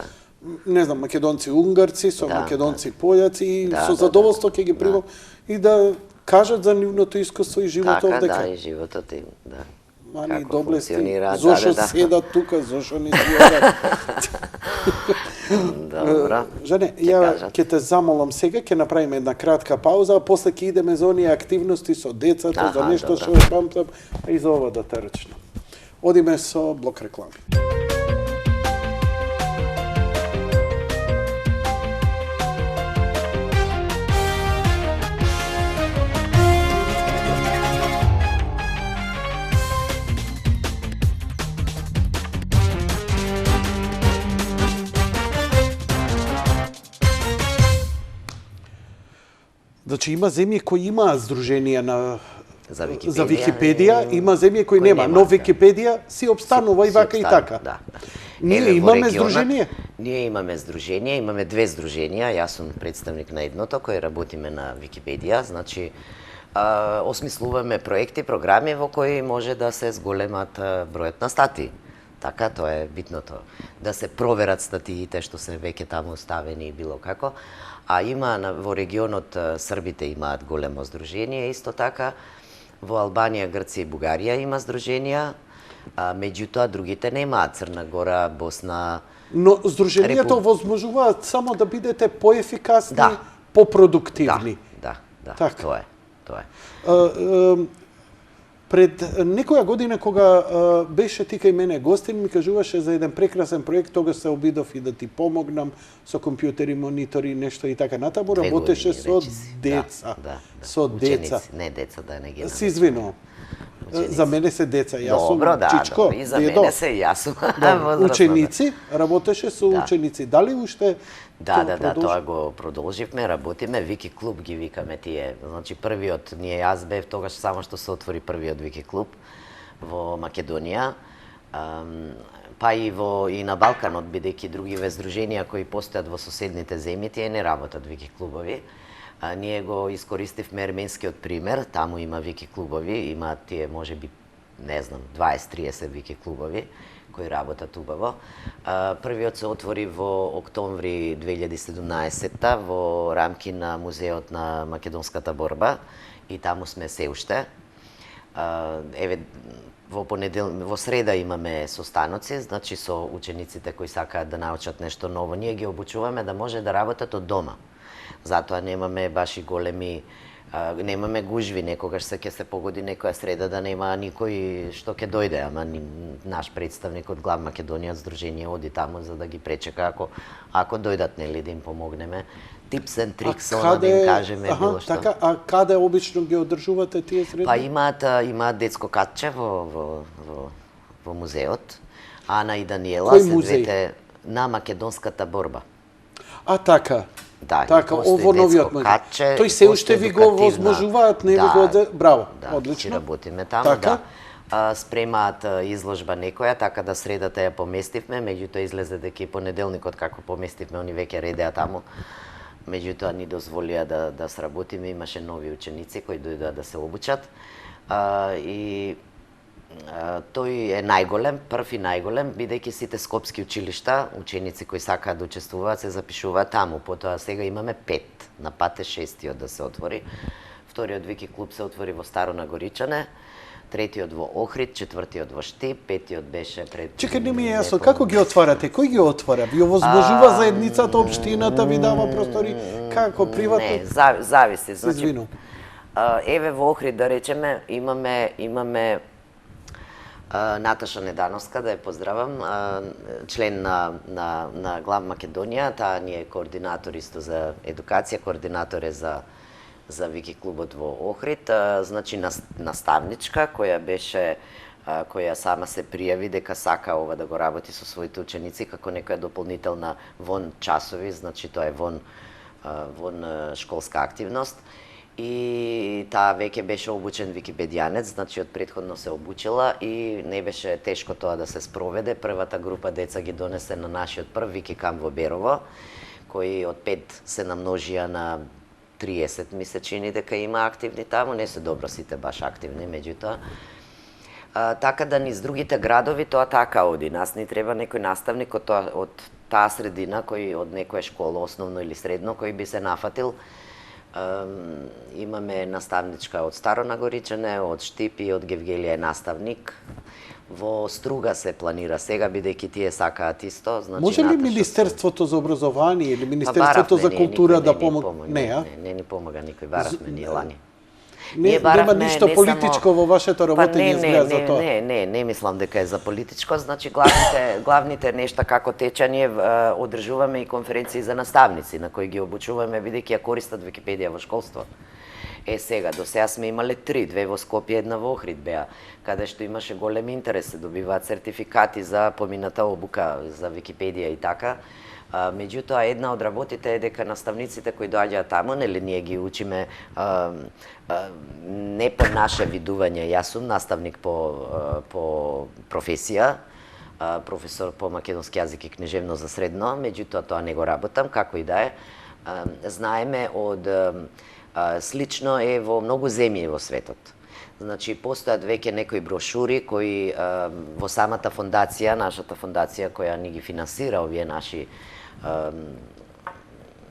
не знам, македонци унгарци, со македонци пољаци и со задоволство ќе ги примам и да кажат за нивното искуство и живот овде. Така, и животот им, Мани, доблести, зошо седат тука, зошо не си одат. Добро. Жане, ја ќе те замолам сега, ќе направиме една кратка пауза, а после ќе идеме за оние активности со децата, за нешто што е памтам, а и за ова да те речнам. Одиме со блок реклами. Значи има земји кои имаат здруженија за Википедија, има земји кои нема, но Википедија си обстанува и вака и така. Ние имаме здружение? Ние имаме здружение, имаме 2 здруженија, јас сум представник на едното кој работиме на Википедија, значи осмислуваме проекти, програми во кои може да се зголемат бројот на статии. Така, тоа е битното. Да се проверат статиите што се веќе таму ставени било како. А има во регионот Србите имаат големо здружение, исто така во Албанија, Грција и Бугарија има здруженија, меѓутоа другите немаат, Црна Гора, Босна. Но здруженијата возможуваат само да бидете поефикасни, попродуктивни. Да, тоа е. Пред некоја година кога беше ти кај мене гостин, ми кажуваше за еден прекрасен проект, тогаш се обидов и да ти помогнам со компјутери, монитори, нешто и така натаму, работеше со деца. Со деца. Не деца, да не ги. Си извинувам. За мене се деца, јас сум чичко. Добро, и за мене се јас сум. Ученици, работеше со ученици. Дали уште Да, тоа го продолживме, работиме, Вики клуб ги викаме тие. Значи првиот, јас бев тогаш само што се отвори првиот Вики клуб во Македонија, па и на Балканот, бидејќи другиве здруженија кои постојат во соседните земји, тие не работат Вики клубови. Ние го искористивме ерменскиот пример, таму има Вики клубови, има тие можеби, не знам, 20-30 Вики клубови кои работат убаво. Првиот се отвори во октомври 2017 во рамки на Музеот на македонската борба и таму сме се уште. Еве во среда имаме состаноци, значи со учениците кои сакаат да научат нешто ново. Ние ги обучуваме да може да работат од дома. Затоа немаме баш и големи, немаме гужви, некогаш ќе се погоди некоја среда да нема никој што ќе дојде, ама наш представник од Глав Македонија здружение оди таму за да ги пречека ако дојдат, нели, да им помогнеме. Tips and tricks, да им кажеме било што. Така, а каде обично ги одржувате тие среди? Па имаат детско катче во музеот. Ана и Даниела се двете на македонската борба. Така. Да, така, ово новиот музеј. Тој се уште ви го возможуваат, не ви го браво, одлично. Да, работиме таму, да. Спремаат изложба некоја, така да средата ја поместивме, меѓутоа излезе дека и понеделникот како поместивме, они веќе редеа таму. меѓутоа ни дозволија да сработиме, имаше нови ученици кои дојдоа да се обучат. Тој е најголем, прв и најголем, бидејќи сите скопски училишта, ученици кои сакаат да учествуваат, се запишуваат таму. Потоа сега имаме 5, на пат е 6-тиот да се отвори. Вториот Вики клуб се отвори во Старо Нагоричане, третиот во Охрид, четвртиот во Штип, петиот беше пред... Чекај, не ми е јасно, како ги отварате? Кој ги отвара? Ви овозможува заедницата, општината, ви дава простори? Како, приватно? Не, зависи. Значи, извинувам. Еве во Охрид, да речеме, имаме Наташа Недановска, да ја поздравам, член на Глав Македонија, таа ни е координатор исто за едукација, координатор е за Вики клубот во Охрид, значи наставничка која сама се пријави дека сака ова да го работи со своите ученици како некоја дополнителна вон часови, значи тоа е вон школска активност. И таа веќе беше обучен википедијанец, значи од претходно се обучила и не беше тешко тоа да се спроведе. Првата група деца ги донесе на нашиот прв Викикам во Берово, кои од 5 се намножија на 30, ми се чини дека има активни таму, не се добро сите баш активни, меѓутоа. Така да низ другите градови тоа така оди. Нас ни треба некој наставник од таа средина, кој од некоја школа, основно или средно, кој би се нафатил. Имаме наставничка од Старо Нагоричане, од Штип и од Гевгелија е наставник. Во Струга се планира сега, бидејќи тие сакаат исто. Значи, може ли Министерството за образование или Министерството за култура да помогне? Не ни помага никој, баравме ние лани. Нема ништо политичко во вашето работење, изгледа за тоа. Не мислам дека е за политичко, значи главните нешта како тече, ние одржуваме и конференции за наставници на кои ги обучуваме, бидејќи ја користат Википедија во школство. Сега, до сега сме имале 3, 2 во Скопје, 1 во Охрид беа, каде што имаше голем интерес, се добиваат сертификати за помината обука за Википедија и така. Меѓутоа, една од работите е дека наставниците кои доаѓаат таму, нели ние ги учиме не по наше видување. Јас сум наставник по професија, професор по македонски јазик и книжевност за средно, меѓутоа тоа не го работам, како и да е. Знаеме слично е во многу земји во светот. Значи, постојат веќе некои брошури кои во самата фондација, нашата фондација која ни ги финансира овие наши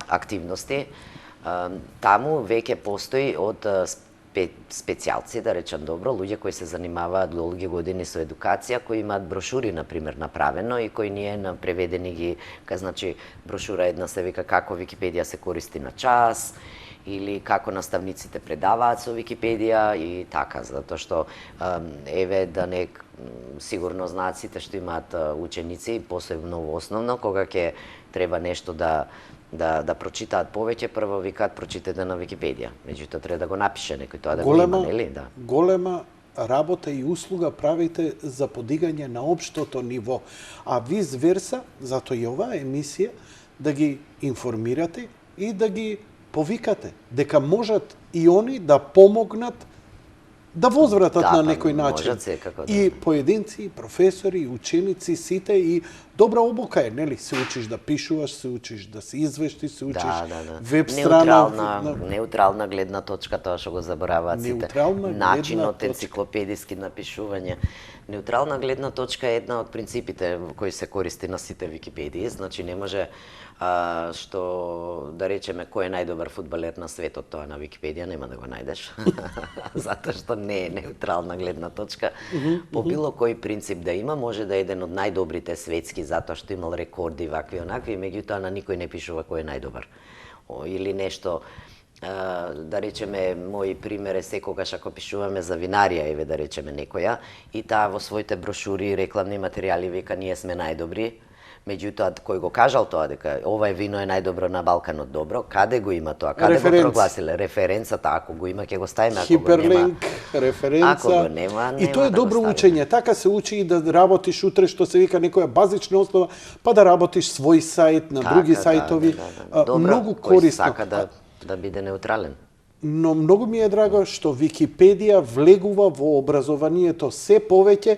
активности, таму веќе постои од специјалци, да речам добро, луѓе кои се занимаваат долги години со едукација, кои имаат брошури, например, направено и кои ние преведени ги, значи, брошура една се вика како Википедија се користи на час, или како наставниците предаваат со Википедија и така, затоа што еве да не сигурно знаат сите што имаат ученици, посебно во основно, кога ќе треба нешто да прочитаат повеќе, прво викаат прочитете на Википедија. Меѓутоа треба да го напише некој тоа да го има, нели? Да. Голема работа и услуга правите за подигање на општото ниво, а виз верса, затоа и оваа емисија, да ги информирате и да ги повикате, дека можат и они да помогнат да возвратат на некој начин. И поединци, и професори, и ученици, сите, и добра обука е, нели? Се учиш да пишуваш, се учиш да се извештиш, се учиш веб страна. Неутрална гледна точка, тоа што го забораваат сите. Начинот енциклопедиски напишување. Неутрална гледна точка е една од принципите кои се користи на сите Википедии, значи не може што да речеме кој е најдобар фудбалер на светот, тоа на Википедија нема да го најдеш, затоа што не е неутрална гледна точка. По било кој принцип да има, може да е еден од најдобрите светски, затоа што имал рекорди вакви онакви, меѓутоа на никој не пишува кој е најдобар. Или нешто, да речеме, мој пример е секогаш ако пишуваме за винарија, еве да речеме некоја, и таа во своите брошури и рекламни материјали вика ние сме најдобри. Меѓутоа, кој го кажал тоа, дека ова вино е најдобро на Балканот, добро, каде го има тоа? Каде го прогласиле? Референцата, ако го има, ќе го ставиме, ако го нема. Хиперлинк, референца. Ако го нема, и тоа е добро учење. Така се учи и да работиш утре, што се вика некоја базична основа, па да работиш свој сајт на други сајтови. Многу корисно. Добро, кој сака да биде неутрален. Но многу ми е драго што Википедија влегува во образованието се повеќе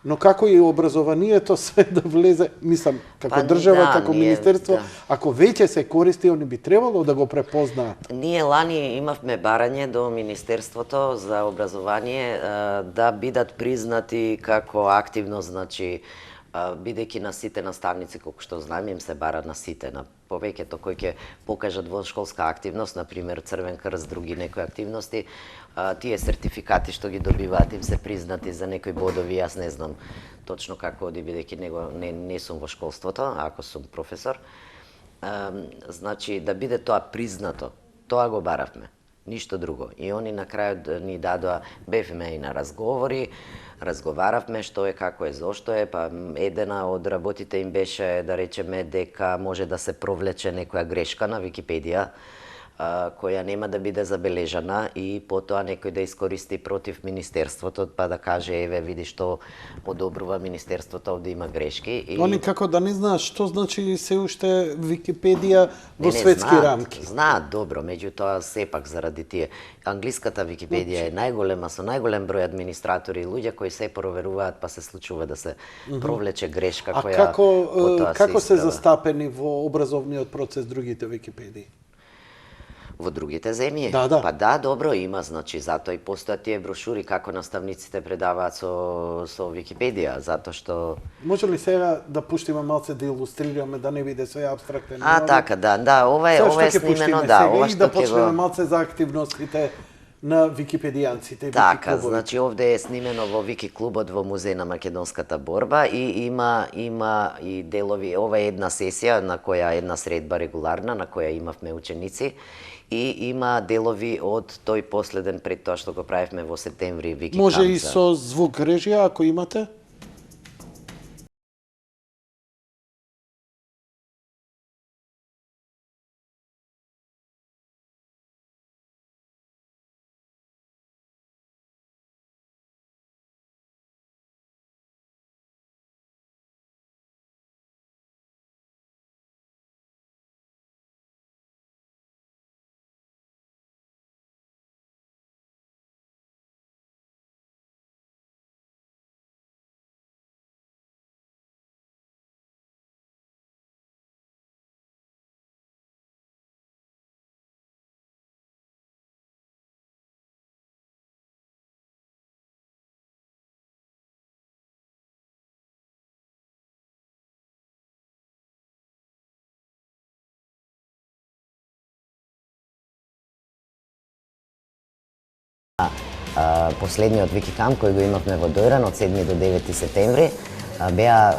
Но како и образованието све да влезе, мислам, како Па, држава, да, како ние, министерство, да. ако веќе се користи, они би требало да го препознаат. Ние лани имавме барање до Министерството за образование да бидат признати како активно, значи, бидејќи на сите наставници, колку што знаеме, им се бара на сите, на повеќето кои ќе покажат воншколска активност, например Црвен крст, други некои активности, тие сертификати што ги добиваат им се признати за некои бодови, јас не знам точно како оди, бидејќи не сум во школството, ако сум професор. Значи, да биде тоа признато, тоа го баравме, ништо друго. И они на крајот ни дадоа, бевме и на разговори, разговаравме што е, како е, зошто е, па едена од работите им беше да речеме дека може да се провлече некоја грешка на Википедија, која нема да биде забележана и потоа некој да искористи против Министерството, па да каже, еве, види што одобрува Министерството, овде има грешки. И... Они како да не знаат што значи се уште Википедија во светски знаат, рамки. Знаат добро, меѓутоа сепак заради тие. Англиската Википедија е најголема, со најголем број администратори и луѓе кои се проверуваат, па се случува да се провлече грешка А која потоа како се исправа. застапени во образовниот процес другите Википедии? Во другите земји? Да, да. Па да, добро има, значи затоа и постојат тие брошури како наставниците предаваат со Википедија, затоа што Може ли сега да пуштиме малце да илустрираме, да не биде све апстрактен? така, да, ова е снимено, да, ова и што да ќе почнеме го... малце за активностите на википедијанците и Така, викиклубови. значи овде е снимено во Вики клубот во Музеј на македонската борба и има и делови, ова е една сесија на која една средба регуларна на која имавме ученици и има делови од тој последен пред тоа што го правевме во септември Вики Може камп и за- со звук режија ако имате? Последниот Викикамп кој го имавме во Дојран од 7 до 9 септември беа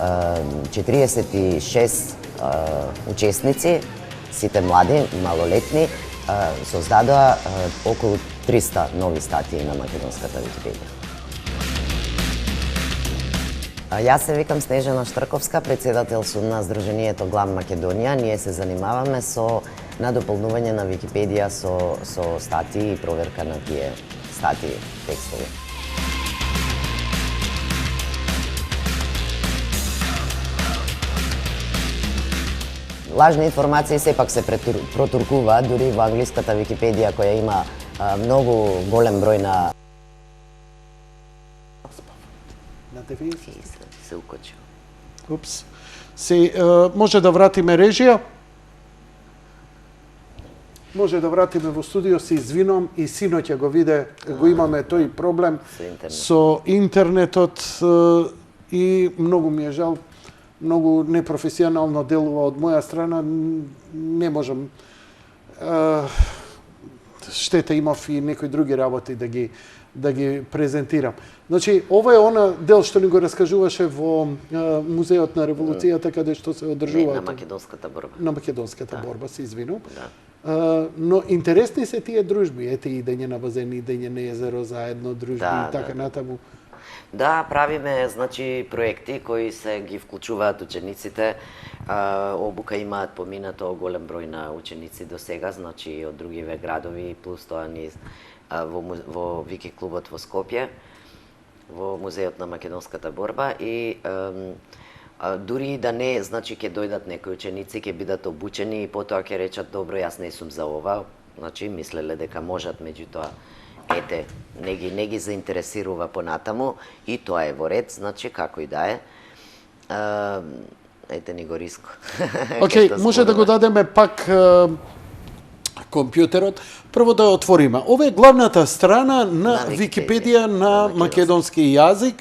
46 учесници, сите млади, малолетни, создадоа околу 300 нови статии на македонската Википедија. Јас се викам Снежана Штрковска, председател сум на Сдруженијето Глам Македонија. Ние се занимаваме со надополнување на Википедија со статии и проверка на тие статии, текстови. Лажни информации сепак се протуркуваат, дури во англиската Википедија која има многу голем број на... На телевизија? Се укочил. Упс. Може да вратиме режија? Може да вратиме во студио, се извинувам и синоќа го виде, го имаме тој проблем со интернетот и многу ми е жал, многу непрофесионално делува од моја страна, не можам. Штета имав и некои други работи да ги презентирам. Значи, ова е она дел што ни го раскажуваше во Музеот на револуцијата, каде што се одржува... На македонската борба. На македонската борба, се извинувам. Но интересни се тие дружби, ете идење на базен, идење на езеро заедно, дружби и така натаму. Да, правиме, значи, проекти кои се ги вклучуваат учениците. Обука имаат поминато голем број на ученици до сега, значи од другиве градови, плюс тоа ни во Вики клубот во Скопје, во Музеот на македонската борба и дури да не, значи ќе дојдат некои ученици, ќе бидат обучени и потоа ќе речат добро, јас не сум за ова, значи мислеле дека можат, меѓутоа ете, не ги заинтересирува понатаму и тоа е во ред, значи како и да е. Ете ни го риско. Океј, може да го дадеме пак компјутерот. Прво да отвориме. Ова е главната страна на Википедија на македонски јазик.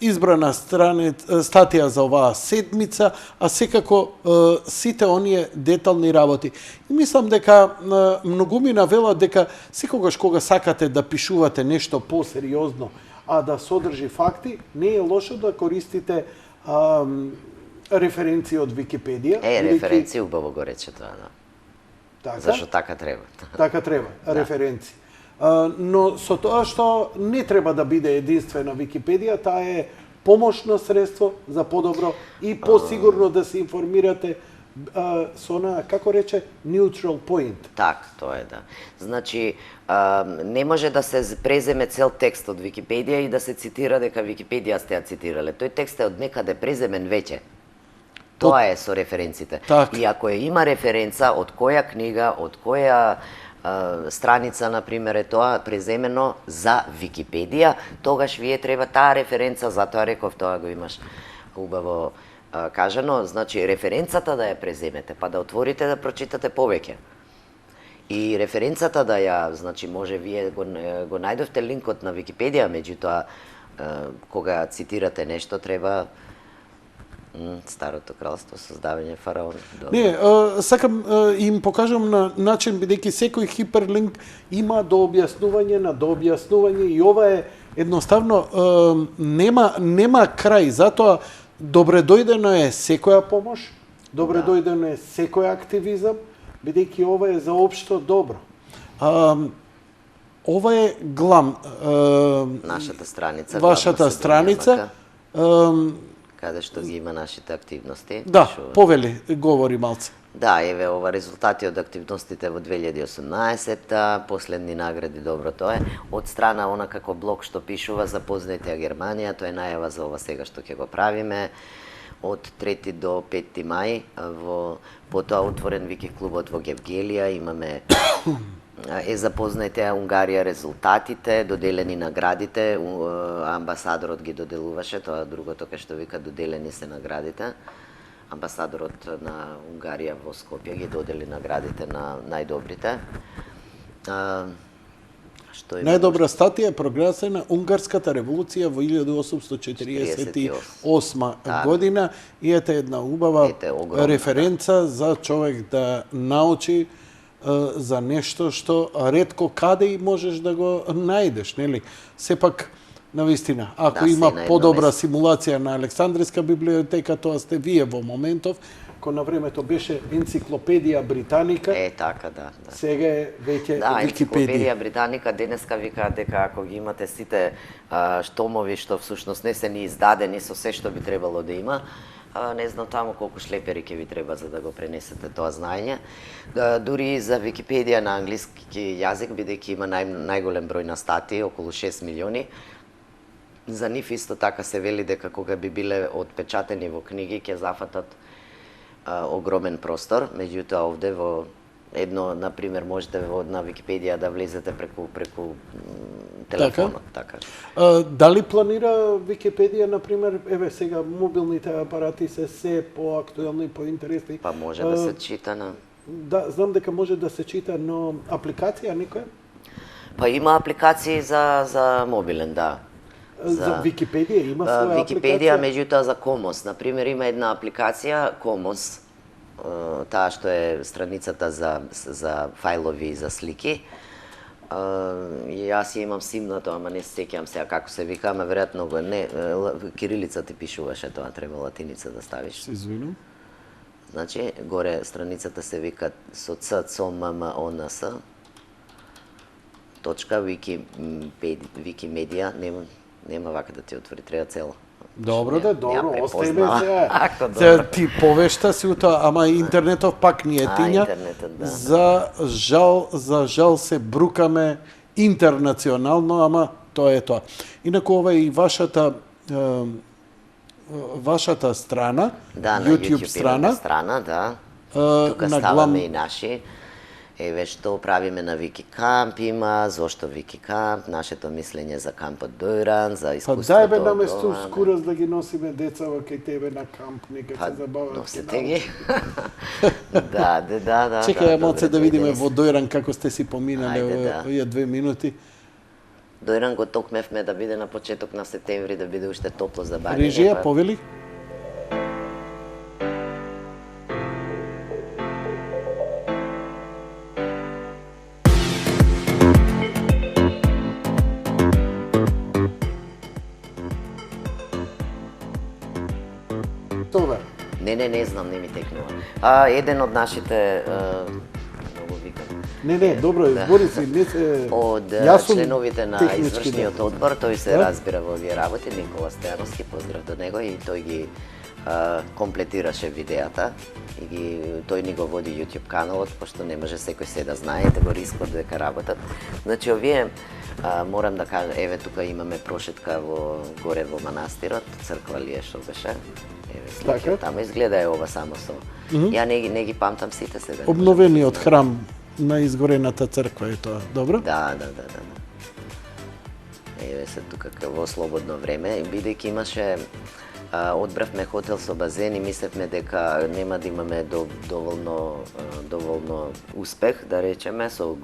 Избрана статија за оваа седмица, а секако сите оние детални работи. И мислам дека многумина велат дека секогаш кога сакате да пишувате нешто посериозно, а да содржи факти, не е лошо да користите референции од Википедија. Референции убаво го рече тоа, да. Така? Зашто така треба. Така треба, референции. Но со тоа што не треба да биде единствена Википедија, таа е помошно средство за подобро и посигурно да се информирате со она, како рече, neutral point. Так, тоа е, да. Значи, не може да се преземе цел текст од Википедија и да се цитира дека Википедија сте ја цитирале. Тој текст е од некаде преземен веќе. Тоа е со референците. Так. И ако има референца од која книга, од која страница, например, е тоа преземено за Википедија, тогаш вие треба таа референца, затоа реков, тоа го имаш убаво кажано, значи референцата да ја преземете, па да отворите да прочитате повеќе. И референцата да ја, значи може вие го најдовте линкот на Википедија, меѓутоа кога цитирате нешто треба Старото кралство, создавање фараон. Не, сакам им покажам на начин, бидејќи секој хиперлинк има дообјаснување на дообјаснување и ова е едноставно нема крај, затоа добре дојдено е секоја помош, добре дојдено е секој активизам, бидејќи ова е за општо добро. Ова е нашата страница, вашата страница, каде што ги има нашите активности. Да, повели, говори малце. Да, еве ова резултати од активностите во 2018-та, последни награди, добро тоа е. Од страна она како блог што пишува запознајте ја Германија, тоа е најава за ова сега што ќе го правиме. Од 3 до 5 мај потоа отворен Вики клубот во Гевгелија, имаме запознајте ја Унгарија резултатите, доделени наградите, амбасадорот ги доделуваше, тоа другото кај што вика доделени се наградите. Амбасадорот на Унгарија во Скопје ги додели наградите на најдобрите. Најдобра статија е прогласена Унгарската револуција во 1848 година и ете една убава референца за човек да научи за нешто што ретко каде и можеш да го најдеш, нели? Сепак, навистина, ако има подобра симулација на Александриска библиотека, тоа сте вие во моментов, кој на времето беше енциклопедија британика. Така, да. Сега е веќе Википедија. Да, енциклопедија британика денеска викаат дека ако ги имате сите штомови што всушност не се ни издадени со се што би требало да има, не знам таму колку шлепери ќе ви треба за да го пренесете тоа знаење. Дури и за Википедија на англиски јазик, бидејќи има најголем број на статии, околу 6 милиони, за нив исто така се вели дека кога би биле отпечатени во книги ќе зафатат огромен простор, меѓутоа овде во едно, например, можете на Википедија да влезете преку телефонот, така. Дали планира Википедија, например, еве сега мобилните апарати се поактуелни, поинтересни? Па може да се чита на... Да, знам дека може да се чита, но апликација некоја? Па има апликации за мобилен, да. За Википедија има своја Википедија, меѓутоа за Commons, например, има една апликација Commons, таа што е страницата за фајлови и за слики. Јас ја имам симнато, ама не се сеќавам сега како се вика, ама веројатно го не кирилица ти пишуваше тоа, треба латиница да ставиш. Се извинувам. Значи, горе страницата се вика со c.c.m.m.o.n.s .wikimedia, нема вака да ти отвори, треба цело. Добро добро, оставиме се. Ти повешта си утоа, ама интернетов пак ни е тиња. За жал се брукаме интернационално, ама тоа е тоа. Инаку ова е и вашата страна, да, YouTube страна. Да. Тука ставаме и наши. Еве што правиме на Вики Камп има, зошто Вики Камп, нашето мислење за кампот Дојран, за Па искуството. дај бе наместо од ова, скурос да ги носиме децава кај тебе на камп, нека Па се забават. носете ги. Да. Чекај, моце да добре, видиме дојдени во Дојран како сте си поминале Ајде, да. овие 2 минути. Дојран го токмевме да биде на почеток на септември, да биде уште топло за бањење. Режија, па- повели? Тоа. Не знам, не ми текнува. Еден од нашите, многу викам, Не, добро, збори си, не се... од Јас сум членовите на технички, извршниот да. одбор, тој се Да. разбира во овие работи, Никола Стојановски, поздрав до него, и тој ги комплетираше видеата и тој ни го води YouTube каналот, пошто не може секој се да знае, да го рискот дека работат. Значи, овие, морам да кажам, еве тука имаме прошетка горе во манастирот, црква ли е што беше? Еве, слики, Така. таму изгледа е ова само со... Ја не ги памтам сите сега. Обновениот храм на изгорената црква е тоа, добро? Да. Еве се тука во слободно време, бидејќи имаше одбравме хотел со базен и мислевме дека нема да имаме доволно успех, да речеме, со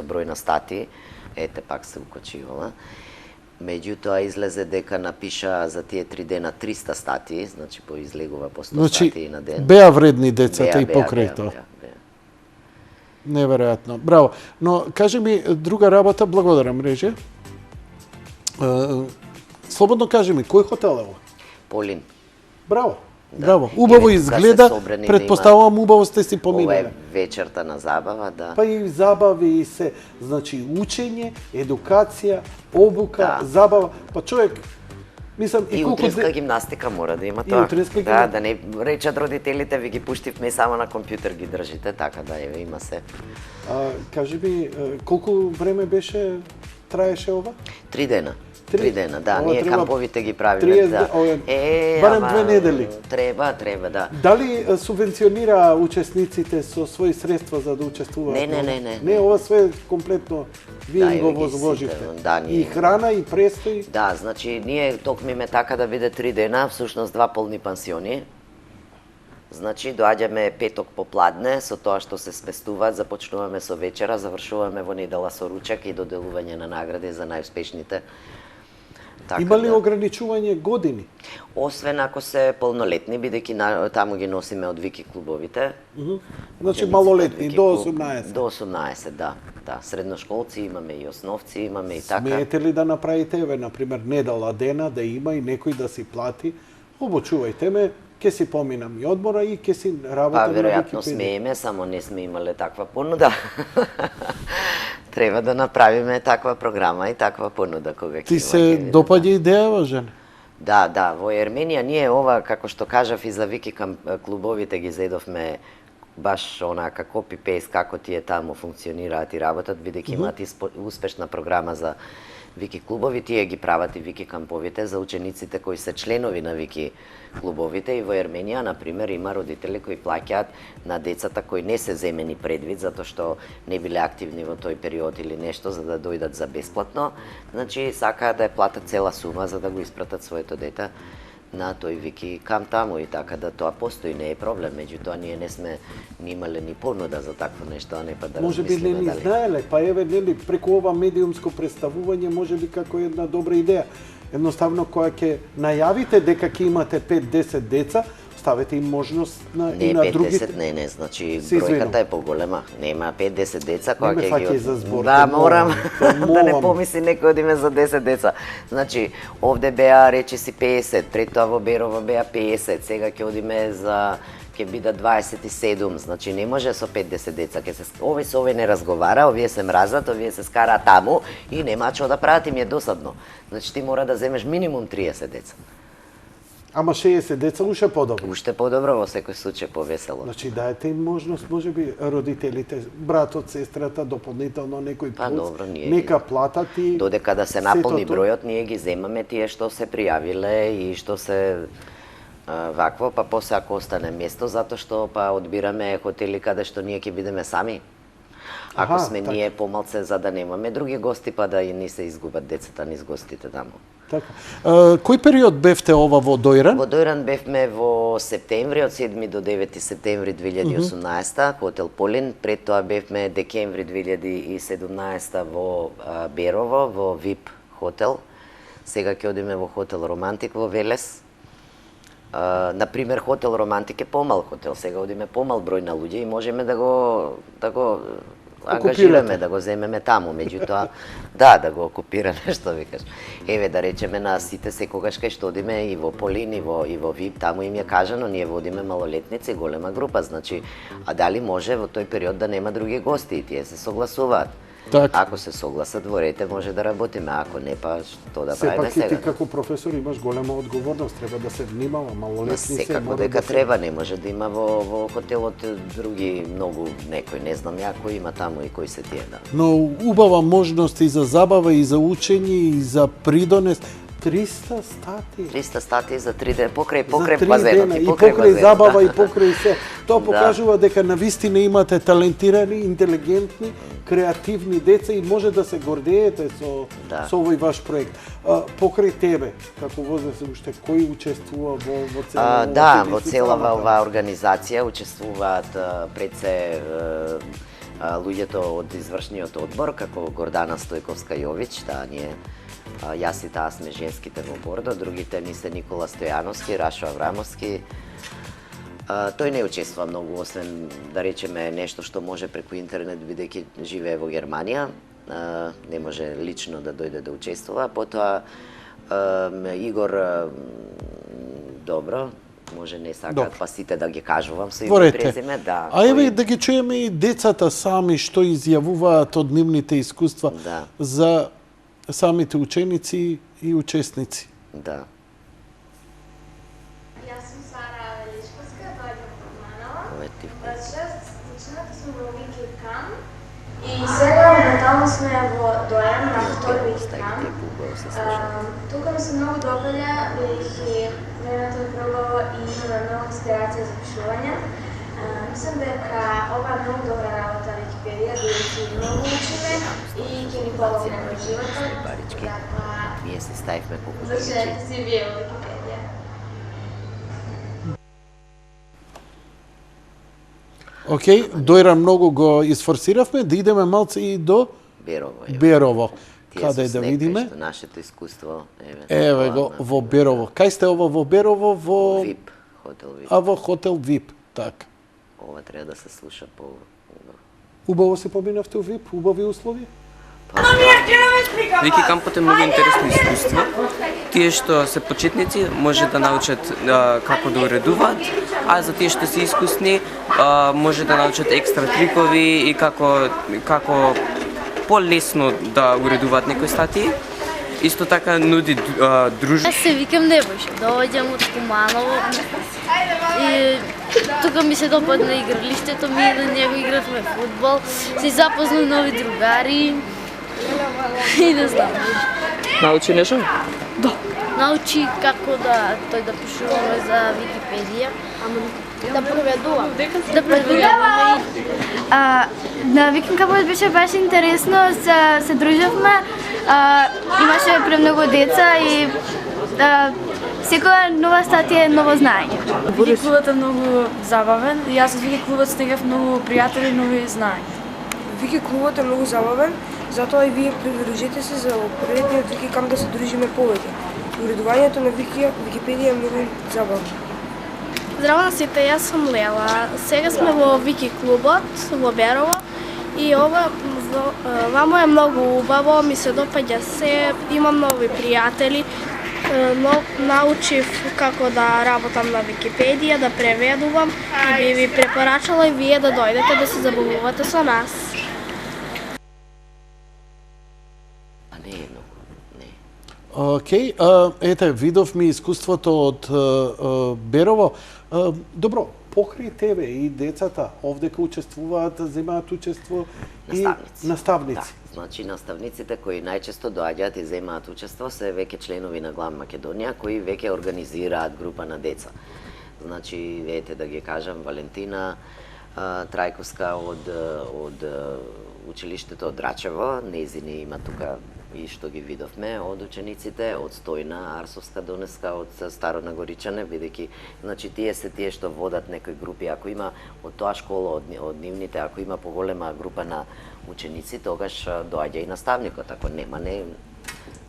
број на статии. Ете, пак се укочивала. Меѓутоа излезе дека напиша за тие 3 дена 300 статии, значи излегува по 100 статии Значи, на ден. беа вредни децата и покрај беа, тоа. беа. Неверојатно. Браво. Но кажи ми друга работа, благодарам режија. Слободно кажи ми, кој хотел е ова? Полин. Браво. Браво. Убаво Еве, тука се изгледа. собрани да Предпоставувам убаво сте си Ова е поминале. вечерта на забава, да. Па и забави и се, значи учење, едукација, обука, Да. забава. Па човек, мислам И колку утринска гимнастика мора да има И тоа. утринска Да не речат родителите, ви ги пуштивме само на компјутер ги држите, така да еве има се. кажи ми, колку време беше траеше ова? 3 дена. Три? 3 дена, да, Ова ние треба камповите ги правиме, 30 да. барем 2 недели. Треба, да. Дали субвенционира учесниците со своји средства за да учествуваат? Не. Не, ова све комплетно вие Да, им го еве ги возложивте. сите, да, ние И храна, и престои. Да, значи ние токмиме така да биде 3 дена, всушност 2 полни пансиони. Значи доаѓаме петок попладне, со тоа што се спестуваат, започнуваме со вечера, завршуваме во недела со ручек и доделување на награди за најуспешните. Така Има ли да. ограничување години? Освен ако се полнолетни, бидејќи таму ги носиме од вики клубовите. Значи Учениците малолетни, од Вики до клуб, 18. До 18, да. Средношколци имаме и основци имаме и така. Смеете ли да направите, еве, например, недела дена да има и некој да си плати? Обучувајте ме, ќе си поминам и одмора и ќе си Па, работам на веројатно Википедија. смееме, само не сме имале таква понуда. Треба да направиме таква програма и таква понуда кога ќе Ти има, се ќе видиме. допаѓа идејава, Жане? Да, во Ерменија ние ова, како што кажав, и за Вики клубовите ги зедовме баш онака копи-пейст како тие таму функционираат и работат, бидејќи имаат успешна програма за Вики клубови, тие ги прават и Вики камповите за учениците кои се членови на Вики клубовите, и во Ерменија, например, има родители кои плаќаат на децата кои не се земени предвид затоа што не биле активни во тој период или нешто за да дојдат за бесплатно, значи сакаат да ја платат цела сума за да го испратат своето дете на тој Вики камп таму, и така да тоа постои, не е проблем, меѓутоа ние не сме ни имале ни понуда за такво нешто, а не па да Може би не размислиме ни дали. знаеле, па еве нели преку ова медиумско представување може би како една добра идеја. Едноставно кога ќе најавите дека ќе имате 5-10 деца, ставете им можност Не и на 5-10, другите. не, значи Се извинувам. бројката е поголема. Нема 5-10 деца кога Не ме ќе фаќај ги за збор, Да, те морам молам, да не молам. помисли некој од име за 10 деца. Значи, овде беа речи си 50, пред тоа во Берово беа 50, сега ќе одиме за ќе бидат 27, значи не може со 5-10 деца, ќе се овој со овој не разговара, овие се мразат, овие се скараат таму и нема што да прават, им е досадно. Значи ти мора да земеш минимум 30 деца. Ама 60 деца уште подобро. Уште подобро, во секој случај повесело. Значи даете им можност, можеби родителите, братот, сестрата, дополнително некој Па, плюс, добро, ние нека платат и Додека да се сето наполни тоа. бројот, ние ги земаме тие што се пријавиле и што се вакво, па после ако остане место, затоа што па одбираме хотели каде што ние ќе бидеме сами. Ако Аха, сме така. ние помалце, за да немаме други гости, па да и не се изгубат децата низ гостите таму. Така. Кој период бевте ова во Дојран? Во Дојран бевме во септември, од 7 до 9 септември 2018, хотел Полин. Пред тоа бевме декември 2017 во Берово, во VIP хотел. Сега ќе одиме во хотел Романтик во Велес. Например, хотел Романтик е помал хотел. Сега одиме помал број на луѓе и можеме да го ангажираме, да го земеме таму, меѓутоа, да го окупираме, што викаш. Еве, да речеме на сите секогаш кај што одиме и во Полин, и во VIP, таму им е кажано, ние водиме малолетници, голема група, значи, а дали може во тој период да нема други гости и тие се согласуваат. Така. Ако се согласат, во рете може да работиме, ако не, па што да Сепак правиме и ти сега? како професор имаш голема одговорност, треба да се внимава, малолетни се Секако мора дека да се... треба, не може да има во хотелот други многу некој, не знам ја кој има таму и кои се тие, да. Но убава можност и за забава, и за учење, и за придонес. 300 стати. 300 статии за 3 дена, покрај За 3 базенот дена, и и покрај покрај базенот, забава, да. и покрај се. Тоа покажува дека навистина имате талентирани, интелигентни, креативни деца и може да се гордеете Да. со овој ваш проект. Покрај тебе, како возраст уште, кој учествува во цела Да, во целава оваа организација учествуваат пред се луѓето од извршниот одбор, како Гордана Стојковска Јович, таа ни е јас и таа сме женските во бордо, другите ни се Никола Стојановски, Рашо Аврамовски. Тој не учествува многу, освен да речеме нешто што може преку интернет, бидејќи живее во Германија, не може лично да дојде да учествува. Потоа Игор, добро, може не сакаат па сите да ги кажувам со име и презиме, да. А еве да ги чуеме и децата сами што изјавуваат од нивните искуства Да. за самите ученици и учесници. Да. Јас сум Сара Величковска, дојдов од Манала. Ова е ти. Зачината сум во Вики Кам и сега моментално сме во Дојан на втори Вики Кам. Тука ми се многу допаѓа, бидејќи времето е пробаво и имаме многу инспирација за пишување. Мислам дека ова е многу добра работа Википедија, бидејќи многу учиме и ќе ни помогне во животот. Така, Ние се ставивме колку завршете си вие во Википедија. Океј, Дојран многу го изфорсиравме, да идеме малце и до Берово. Берово. Тие Каде со да снег, видиме? Што нашето искуство, Еве го во Берово. Кај сте ова во Берово? Во VIP, хотел VIP. А во хотел VIP, така. Ова треба да се слуша по Убаво се поминавте у VIP, убави услови? Вики кампот е многу интересно искуство. Тие што се почетници може да научат како да уредуваат, а за тие што се искусни може да научат екстра трикови и како полесно да уредуваат некои статии. Исто така нуди дружба. Јас се викам Небојша, доаѓам од Куманово и тука ми се допадна игралиштето, ми на него игравме фудбал, се запозна нови другари и не знам. Научи нешто? Научи како да пишуваме за Википедија, да преведувам. Да преведуваме На Викинг Кампот беше баш интересно, се дружевме, имаше премногу деца и секоја нова статија е ново знаење. Вики клубот е многу забавен и јас од Вики клубот стегав многу пријатели и нови знаења. Вики клубот е многу забавен, затоа и вие придружете се за опредниот Вики Камп да се дружиме повеќе. Уредувањето на Википедија е многу забавно. Здраво на сите, јас сум Лела. Сега сме во Вики клубот во Берово и вамо е многу убаво, ми се допаѓа се, имам нови пријатели, научив како да работам на Википедија, да преведувам и би ви препорачала и вие да дојдете да се забавувате со нас. А не е многу, не. Океј, ете, видовме искуството од Берово. Добро, покрај тебе и децата овдека учествуваат, земаат учество и наставници. Да, значи наставниците кои најчесто доаѓаат и земаат учество се веќе членови на Глав Македонија кои веќе организираат група на деца. Значи, ете да ги кажам, Валентина, Трајковска од училиштето од Драчево, нејзини има тука и што ги видовме од учениците, од Стојна Арсовска донеска, од Старонагоричане, бидејќи значи тие што водат некои групи, ако има од тоа школа, од нивните, ако има поголема група на ученици, тогаш доаѓа и наставникот, ако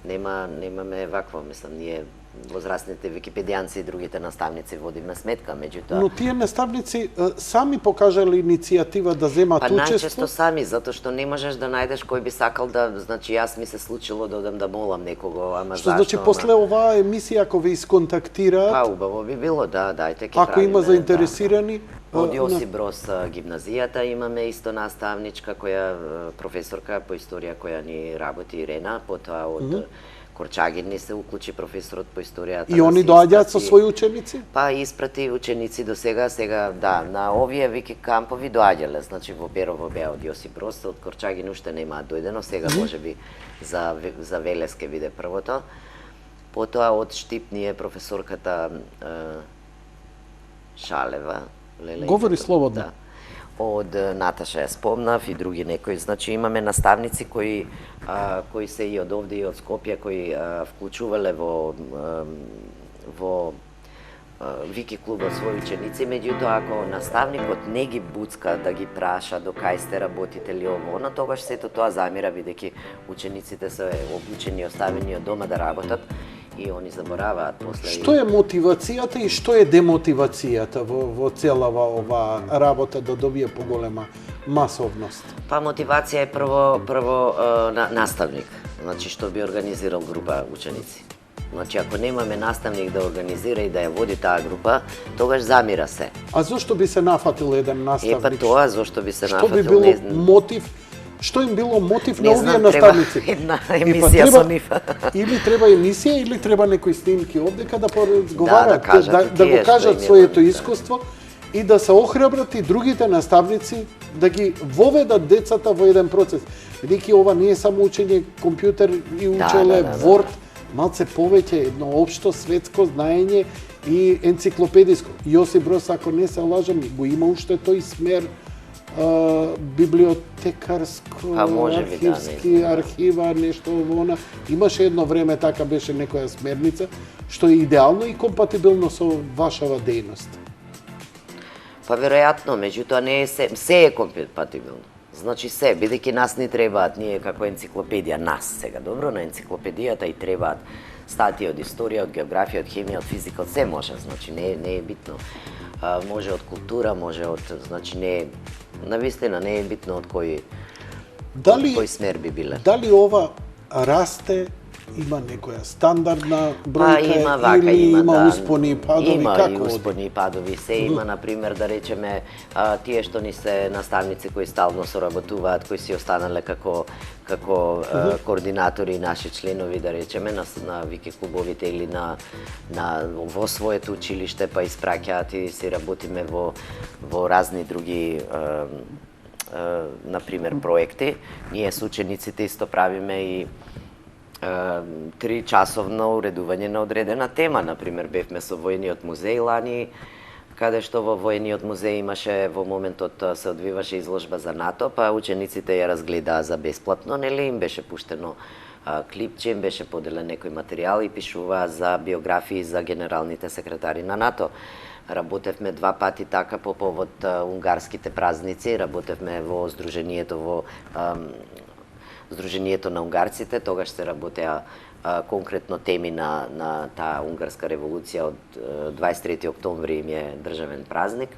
немаме вакво, мислам, ние возрастните википедијанци и другите наставници водиме сметка, меѓутоа... Но тие наставници сами покажале иницијатива да земат Па учество? најчесто сами, затоа што не можеш да најдеш кој би сакал да, значи јас ми се случило да одам да молам некого, ама Што зашто? значи после оваа емисија ако ве исконтактираат, Па убаво би било, да, дајте ќе ако има заинтересирани, Од Јосип Брос гимназијата имаме исто наставничка професорка по историја која ни работи Ирена, потоа од Корчагин ни се уклучи професорот по историјата. И они доаѓаат со своји ученици? Па испрати ученици до сега, да, на овие вики кампови доаѓале, значи во Берово беа од Јосип Брос, од Корчагин уште немаат дојдено, сега можеби за Велес ке биде првото. Потоа од Штип ни е професорката Шалева. Говори слободно. Да. Од Наташа ја спомнав и други некои. Значи имаме наставници кои се и од овде и од Скопје, кои вклучувале во Вики клубот своји ученици, меѓутоа ако наставникот не ги буцка да ги праша до кај сте работите ли ово, но тогаш сето тоа замира, бидејќи учениците се обучени, оставени од дома да работат и они забораваат после. Што е мотивацијата и што е демотивацијата во целава оваа работа да добие поголема масовност? Па мотивација е прво наставник, значи што би организирал група ученици. Значи, ако немаме наставник да организира и да ја води таа група, тогаш замира се. А зошто би се нафатил еден наставник? Па тоа, зошто би се нафатил? Што би било мотив? Што им било мотив на овие наставници? Една емисија со нив. Или треба емисија, или треба некои снимки овдека да поразговарат, да го кажат своето искуство и да се охрабрат и другите наставници да ги воведат децата во еден процес. Бидејќи ова не е само учење компјутер и учеле Word, малце повеќе едно општо светско знаење и енциклопедиско. Јосип Брос, ако не се лажам, го има уште тој смер библиотекарско, архивски, архива, нешто во она. Имаше едно време така беше некоја смерница, што е идеално и компатибилно со вашава дејност. Па веројатно, меѓутоа не е се е компатибилно. Значи се, бидејќи нас не требаат, ние како енциклопедија, нас сега, добро, на енциклопедијата и требаат статии од историја, од географија, од хемија, од физика, од се може, значи не е битно. Може од култура, може од, значи не е, навистина не е битно од кој смер би биле. Дали ова расте, има некоја стандардна бројка или има успони и падови? Има како и успони и падови. Се има, например, да речеме, тие што ни се наставници кои стално соработуваат, кои си останале како координатори наши членови, да речеме, на Вики клубовите или во своето училиште, па испраќаат и си работиме во разни други например проекти. Ние со учениците исто правиме и 3-часовно уредување на одредена тема. Например, бевме со војниот музеј лани, каде што во војниот музеј имаше, во моментот се одвиваше изложба за НАТО, па учениците ја разгледаа за бесплатно, нели, им беше пуштено клипче, им беше поделен некој материјал и пишуваа за биографии за генералните секретари на НАТО. Работевме 2 пати така по повод унгарските празници, работевме во Сдруженијето на унгарците, тогаш се работеа конкретно теми на таа унгарска револуција од 23 октомври им е државен празник.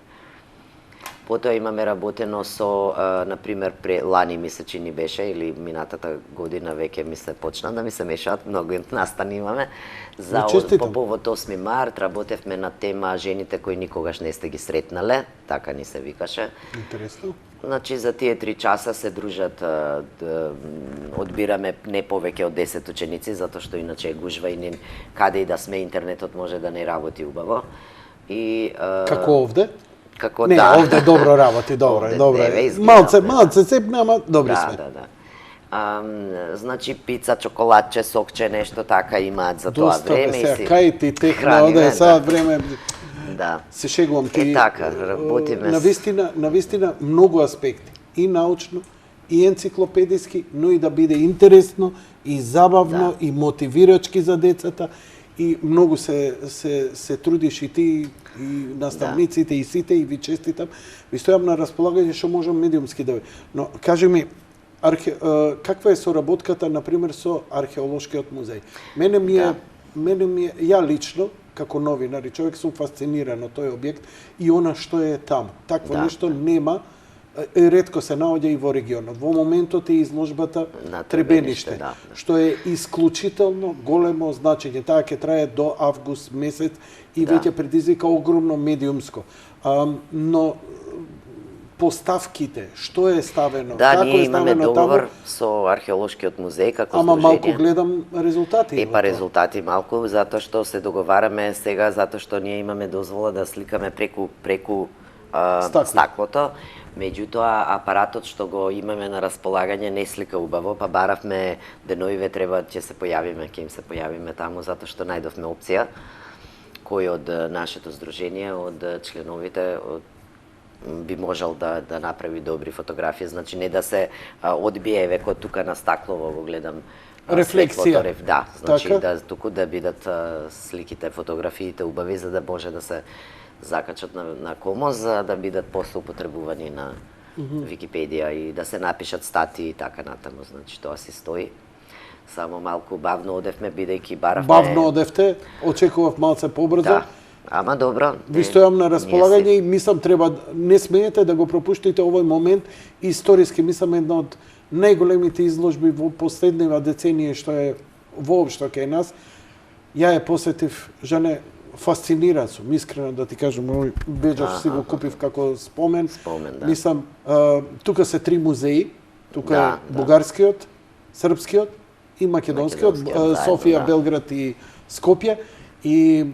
Потоа имаме работено со, например, лани ми се чини беше, или минатата година веќе ми се почна да ми се мешаат, многу настани имаме. По повод 8 март работевме на тема жените кои никогаш не сте ги сретнале, така ни се викаше. Интересно. Значи, за тие 3 часа се дружат, одбираме не повеќе од 10 ученици, затоа што иначе е гужва и каде и да сме интернетот може да не работи убаво. Како овде? Како не, овде добро работи, добро. Малце сепна, ама добри сме. Да. Значи, пица, чоколадче, сокче, нешто така имаат за тоа време. Доста бе, кај ти техна, оде сад време. Да. Се шегувам ти. Така, работиме. Навистина многу аспекти. И научно, и енциклопедиски, но и да биде интересно, и забавно, и мотивирачки за децата. И многу се трудиш и ти, и наставниците, и сите, и ви честитам. Ви стојам на располагање што можам медиумски да ви. Но кажи ми, каква е соработката, например, со археолошкиот музеј? Мене ми е, ја лично, како новинар и човек, сум фасциниран од тој објект и она што е таму. Такво нешто нема, ретко се наоѓа и во регионот. Во моментот е изложбата на Требениште, да. што е исклучително големо значење. Таа ќе трае до август месец и веќе предизвика огромно медиумско. Но поставките, што е ставено, Да, како ние е имаме ставено договор таму? со археолошкиот музеј како Ама здружение. малку гледам резултати. Па резултати малку, затоа што се договараме сега, затоа што ние имаме дозвола да сликаме преку стаклото. Меѓутоа, апаратот што го имаме на располагање не слика убаво, па баравме деновиве треба ќе се појавиме таму, затоа што најдовме опција кој од нашето здружение, од членовите, би можел да направи добри фотографии, значи не да се одбие веко тука на стаклово, го гледам рефлексија. Да, значи Така? туку да бидат сликите, фотографиите убави за да може да се закачат на Комос, за да бидат после употребувани на Википедија и да се напишат статии и така натаму, значи тоа си стои. Само малку бавно одевме, бидејќи баравме... Бавно одевте, очекував малце побрзо. Да, ама добро. Ви стојам на располагање и мислам треба, не смеете да го пропуштите овој момент. Историски мислам една од најголемите изложби во последнива деценија што е воопшто кај нас. Ја е посетив, жене, фасциниран сум, искрено да ти кажам, овој беџав си го купив како спомен. Да. Мислам, тука се 3 музеи, тука е бугарскиот, српскиот и македонскиот, Софија, Белград и Скопје. И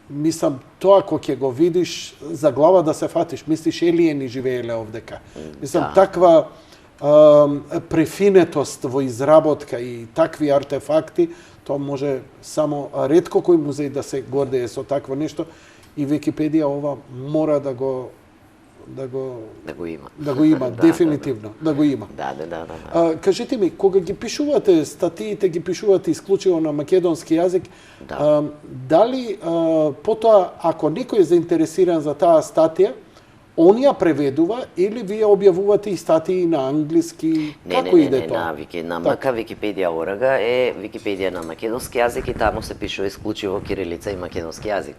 мислам, тоа кога ќе го видиш, за глава да се фатиш, мислиш елиени живееле овдека. Мислам, таква префинетост во изработка и такви артефакти, тоа може само ретко кој музеј да се гордее со такво нешто и Википедија ова мора да го има. Да го има, дефинитивно, да го има. Да. Кажете ми, кога ги пишувате статиите, ги пишувате исклучиво на македонски јазик, дали потоа, ако некој е заинтересиран за таа статија, он ја преведува или вие објавувате и статии на англиски? Како иде тоа? На МК Википедија.орг е Википедија на македонски јазик и таму се пишува исклучиво кирилица и македонски јазик.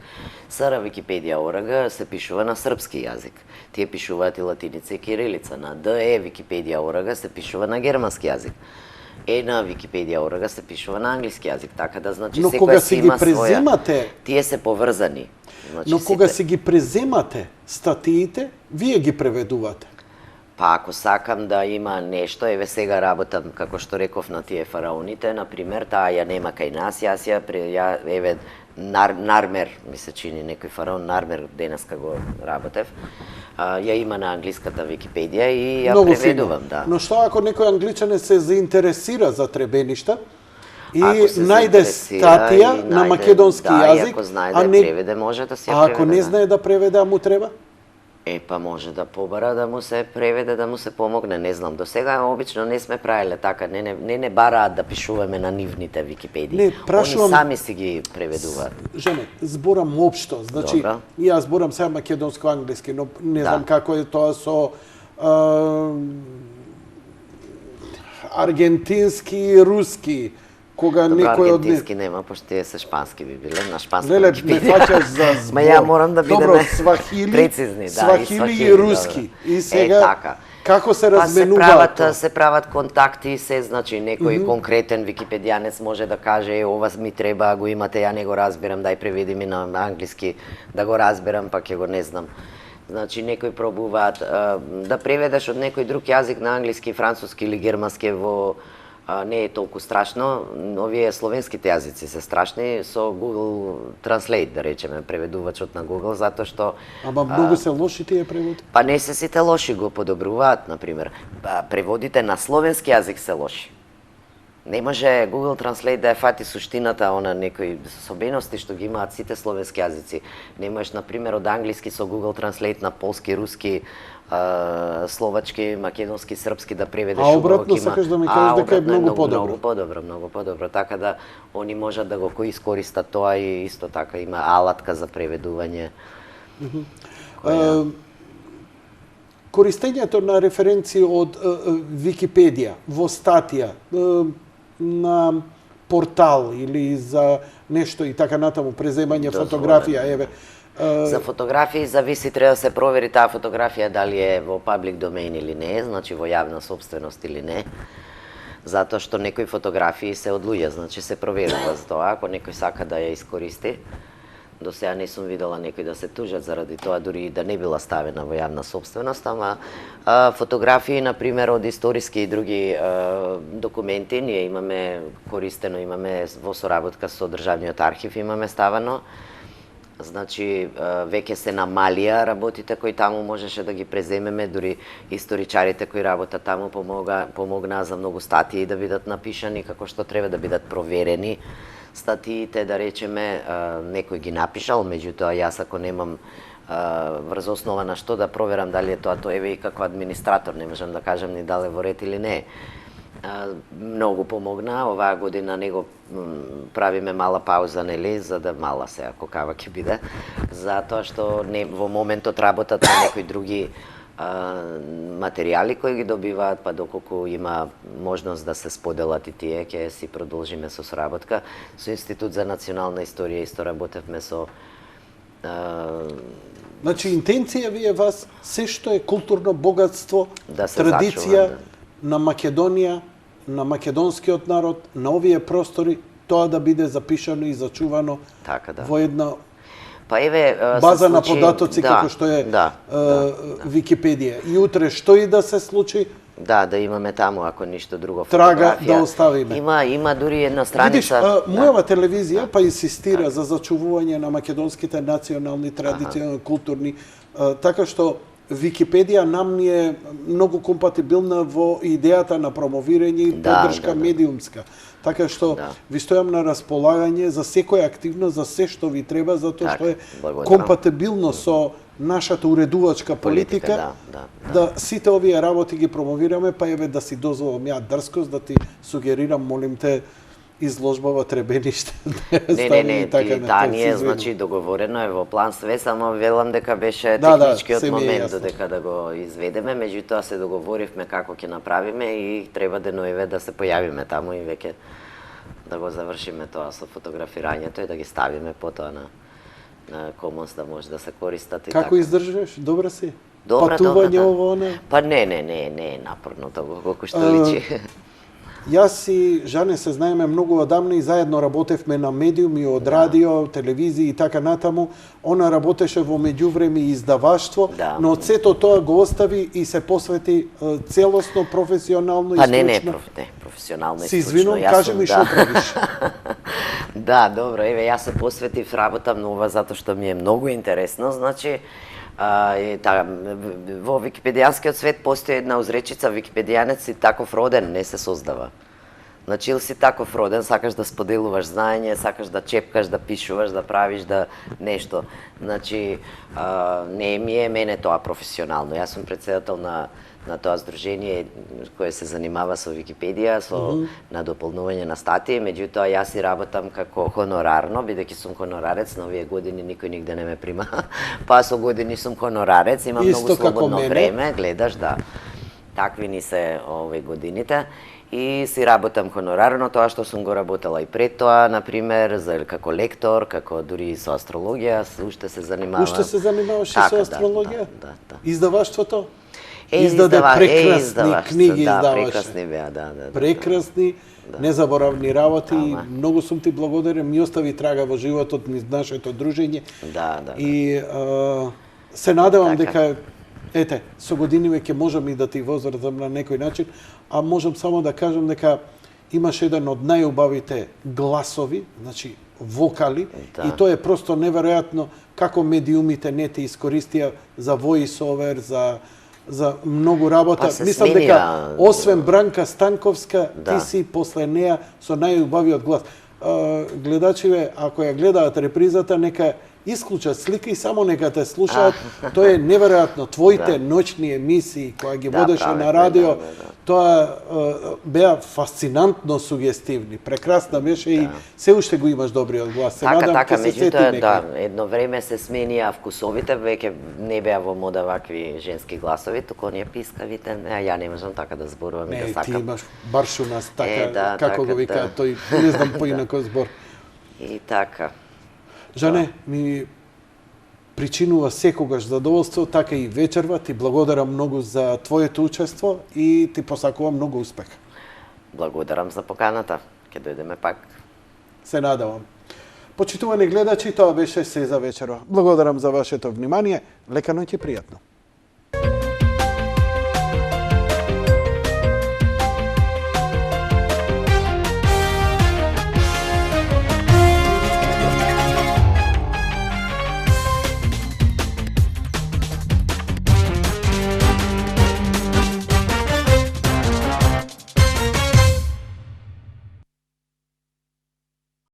СР Википедија.орг се пишува на српски јазик. Тие пишуваат и латиница и кирилица. На ДЕ Википедија.орг се пишува на германски јазик. На Википедија.орг се пишува на англиски јазик, така да значи секој си има своја. Тие се поврзани. Но кога си ги преземате статиите, вие ги преведувате? Па ако сакам да има нешто, еве сега работам, како што реков, на тие фараоните, например, таа ја нема кај нас, еве Нармер, ми се чини некој фараон, Нармер, денеска го работев, ја има на англиската Википедија и ја преведувам, да. Но што ако некој англичанин се заинтересира за Требеништа и најде статија на македонски јазик, ако знае да преведе, може да се ја преведе. А ако не знае да преведе, а му треба? Па може да побара да му се преведе, да му се помогне, не знам. До сега обично не сме правиле така, не бараат да пишуваме на нивните Википедии. Они сами си ги преведуваат. Жене, зборам општо, значи јас зборам сега македонско-англиски, но не знам како е тоа со аргентински и руски. Кога некој од аргентински нема, пошто тие се шпански би биле, на шпански Википедија. Ме фаќаш за збор. Ма ја морам да бидеме прецизни, свахили и руски. И сега како се разменуваат? Се прават контакти, значи некој конкретен википедијанец може да каже ова ми треба, го имате, ја не го разбирам, дај преведи ми на англиски да го разберам, па ќе го не знам. Значи некои пробуваат да преведеш од некој друг јазик на англиски, француски или германски во не е толку страшно, овие словенските јазици се страшни со Google Translate, да речеме, преведувачот на Google, затоа што... Ама многу се лоши тие преводи? Па не се сите лоши, го подобруваат, например. Преводите на словенски јазик се лоши. Не може Google Translate да ја фати суштината, она некои особености што ги имаат сите словенски јазици. Не можеш, например, од англиски со Google Translate на полски, руски, словачки, македонски, српски да преведеш. А обратно сакаш да ми кажеш дека е многу подобро. Многу подобро. Така да они можат да го искористат тоа и исто така има алатка за преведување. Користењето на референции од Википедија во статија на портал или за нешто и така натаму, преземање фотографија, еве. За фотографии зависи, треба да се провери таа фотографија дали е во паблик домен или не, значи во јавна собственост или не. Затоа што некои фотографии се од луѓе, значи се проверува за тоа, ако некој сака да ја искористи. До сега не сум видела некои да се тужат заради тоа, дури и да не била ставена во јавна собственост, ама фотографии, например, од историски и други документи, ние имаме користено, имаме во соработка со Државниот архив, имаме ставано. Значи, веќе се намалија работите кои таму можеше да ги преземеме, дури историчарите кои работат таму помогнаа за многу статии да бидат напишани, како што треба да бидат проверени статиите, да речеме, некој ги напишал, меѓутоа јас ако немам врз основа на што да проверам дали е тоа, еве и како администратор не можам да кажам ни дали во ред или не. Многу помогна, оваа година него правиме мала пауза, нели, за да мала се, ако кава ќе биде, затоа што во моментот работат на некои други материјали кои ги добиваат, па доколку има можност да се споделат и тие, ќе си продолжиме со соработка. Со Институт за национална историја исто работевме со... Значи, интенција ви е вас, се што е културно богатство, да се традиција зачува, на Македонија, на македонскиот народ, на овие простори, тоа да биде запишано и зачувано така, да. Во една па еве база на податоци како што е Википедија. И утре што и да се случи, да имаме таму, ако ништо друго, трага да оставиме. Има дури една страница. Видиш, мојава телевизија па инсистира за зачувување на македонските национални, традиционални, културни, така што Википедија нам ни е многу компатибилна во идејата на промовирање и поддршка медиумска. Така што ви стојам на располагање за секоја активност, за се што ви треба, затоа што е компатибилно со нашата уредувачка политика, да сите овие работи ги промовираме, па еве да си дозволам ја дрскост да ти сугерирам, молим те, изложба во Требениште. Не, таа ние, значи, договорено е во план све, само велам дека беше техничкиот момент додека да го изведеме, меѓутоа се договоривме како ќе направиме и треба деноиве да се појавиме таму и веќе да го завршиме тоа со фотографирањето и да ги ставиме потоа на Commons да може да се користат и така. Како издржуваш? Добра си? Добра, патување ово, не? Па не е напорно тоа колку што личи. Јас и Жане се знаеме многу одамна и заедно работевме на медиуми од радио, телевизија и така натаму. Она работеше во меѓувреме и издаваштво, но од сето тоа го остави и се посвети целосно, професионално и стручно. Па не, професионално и стручно. Си извинувам, кажи ми што правиш. Да, добро, еве јас се посветив, работам на ова затоа што ми е многу интересно, значи во википедијанскиот свет постои една узречица: википедијанец си таков роден, не се создава. Значи, или си таков роден, сакаш да споделуваш знаење, сакаш да чепкаш, да пишуваш, да правиш, да нешто. Значи, не ми е мене тоа професионално. Јас сум председател на тоа здружение кое се занимава со Википедија, со надополнување на статии, меѓутоа јас и работам како хонорарно, бидејќи сум хонорарец, на овие години никој нигде не ме прима. Па со години сум хонорарец, имам многу слободно време, гледаш, да. Такви ни се овие годините. И си работам хонорарно, тоа што сум го работела и пред тоа, например, како лектор, како дури со астрологија, уште се занимавам. Уште се занимаваш и со астрологија? Да. Издаваштвото? Издаде прекрасни книги, издаваше. Прекрасни беа, да. Прекрасни, незаборавни работи. Многу сум ти благодарен, ми остави трага во животот низ нашето дружење. Да. И се надевам дека со години веќе можам и да ти возвратам на некој начин, а можам само да кажам дека имаш еден од најубавите гласови, значи вокали, и тоа е просто неверојатно како медиумите не те искористија за voice over, за за многу работа. Па се Мислам сменија, дека освен Бранка Станковска, Да. ти си после неа со најубавиот глас. Гледачиве, ако ја гледаат репризата, нека исклучат слика и само нека те слушаат. Тоа е неверојатно. Твоите ноќни емисии кои ги Да, водеше праве, на радио, да. тоа беа фасцинантно сугестивни. Прекрасна беше и се уште го имаш добриот глас. Се надам Така, ќе се сети меѓутоа, некој. да, едно време се сменија вкусовите, веќе не беа во мода вакви женски гласови, туку оние пискавите, ја не можам така да зборувам и да Не, ти сакам. имаш баршунас, така, да, како така, го викаат да. тој, не знам поинако збор. И така. Жане, ми причинува секогаш задоволство, така и вечерва. Ти благодарам многу за твоето учество и ти посакувам многу успех. Благодарам за поканата. Ќе дојдеме пак. Се надавам. Почитувани гледачи, тоа беше се за вечерва. Благодарам за вашето внимание. Лека ноќ и пријатно.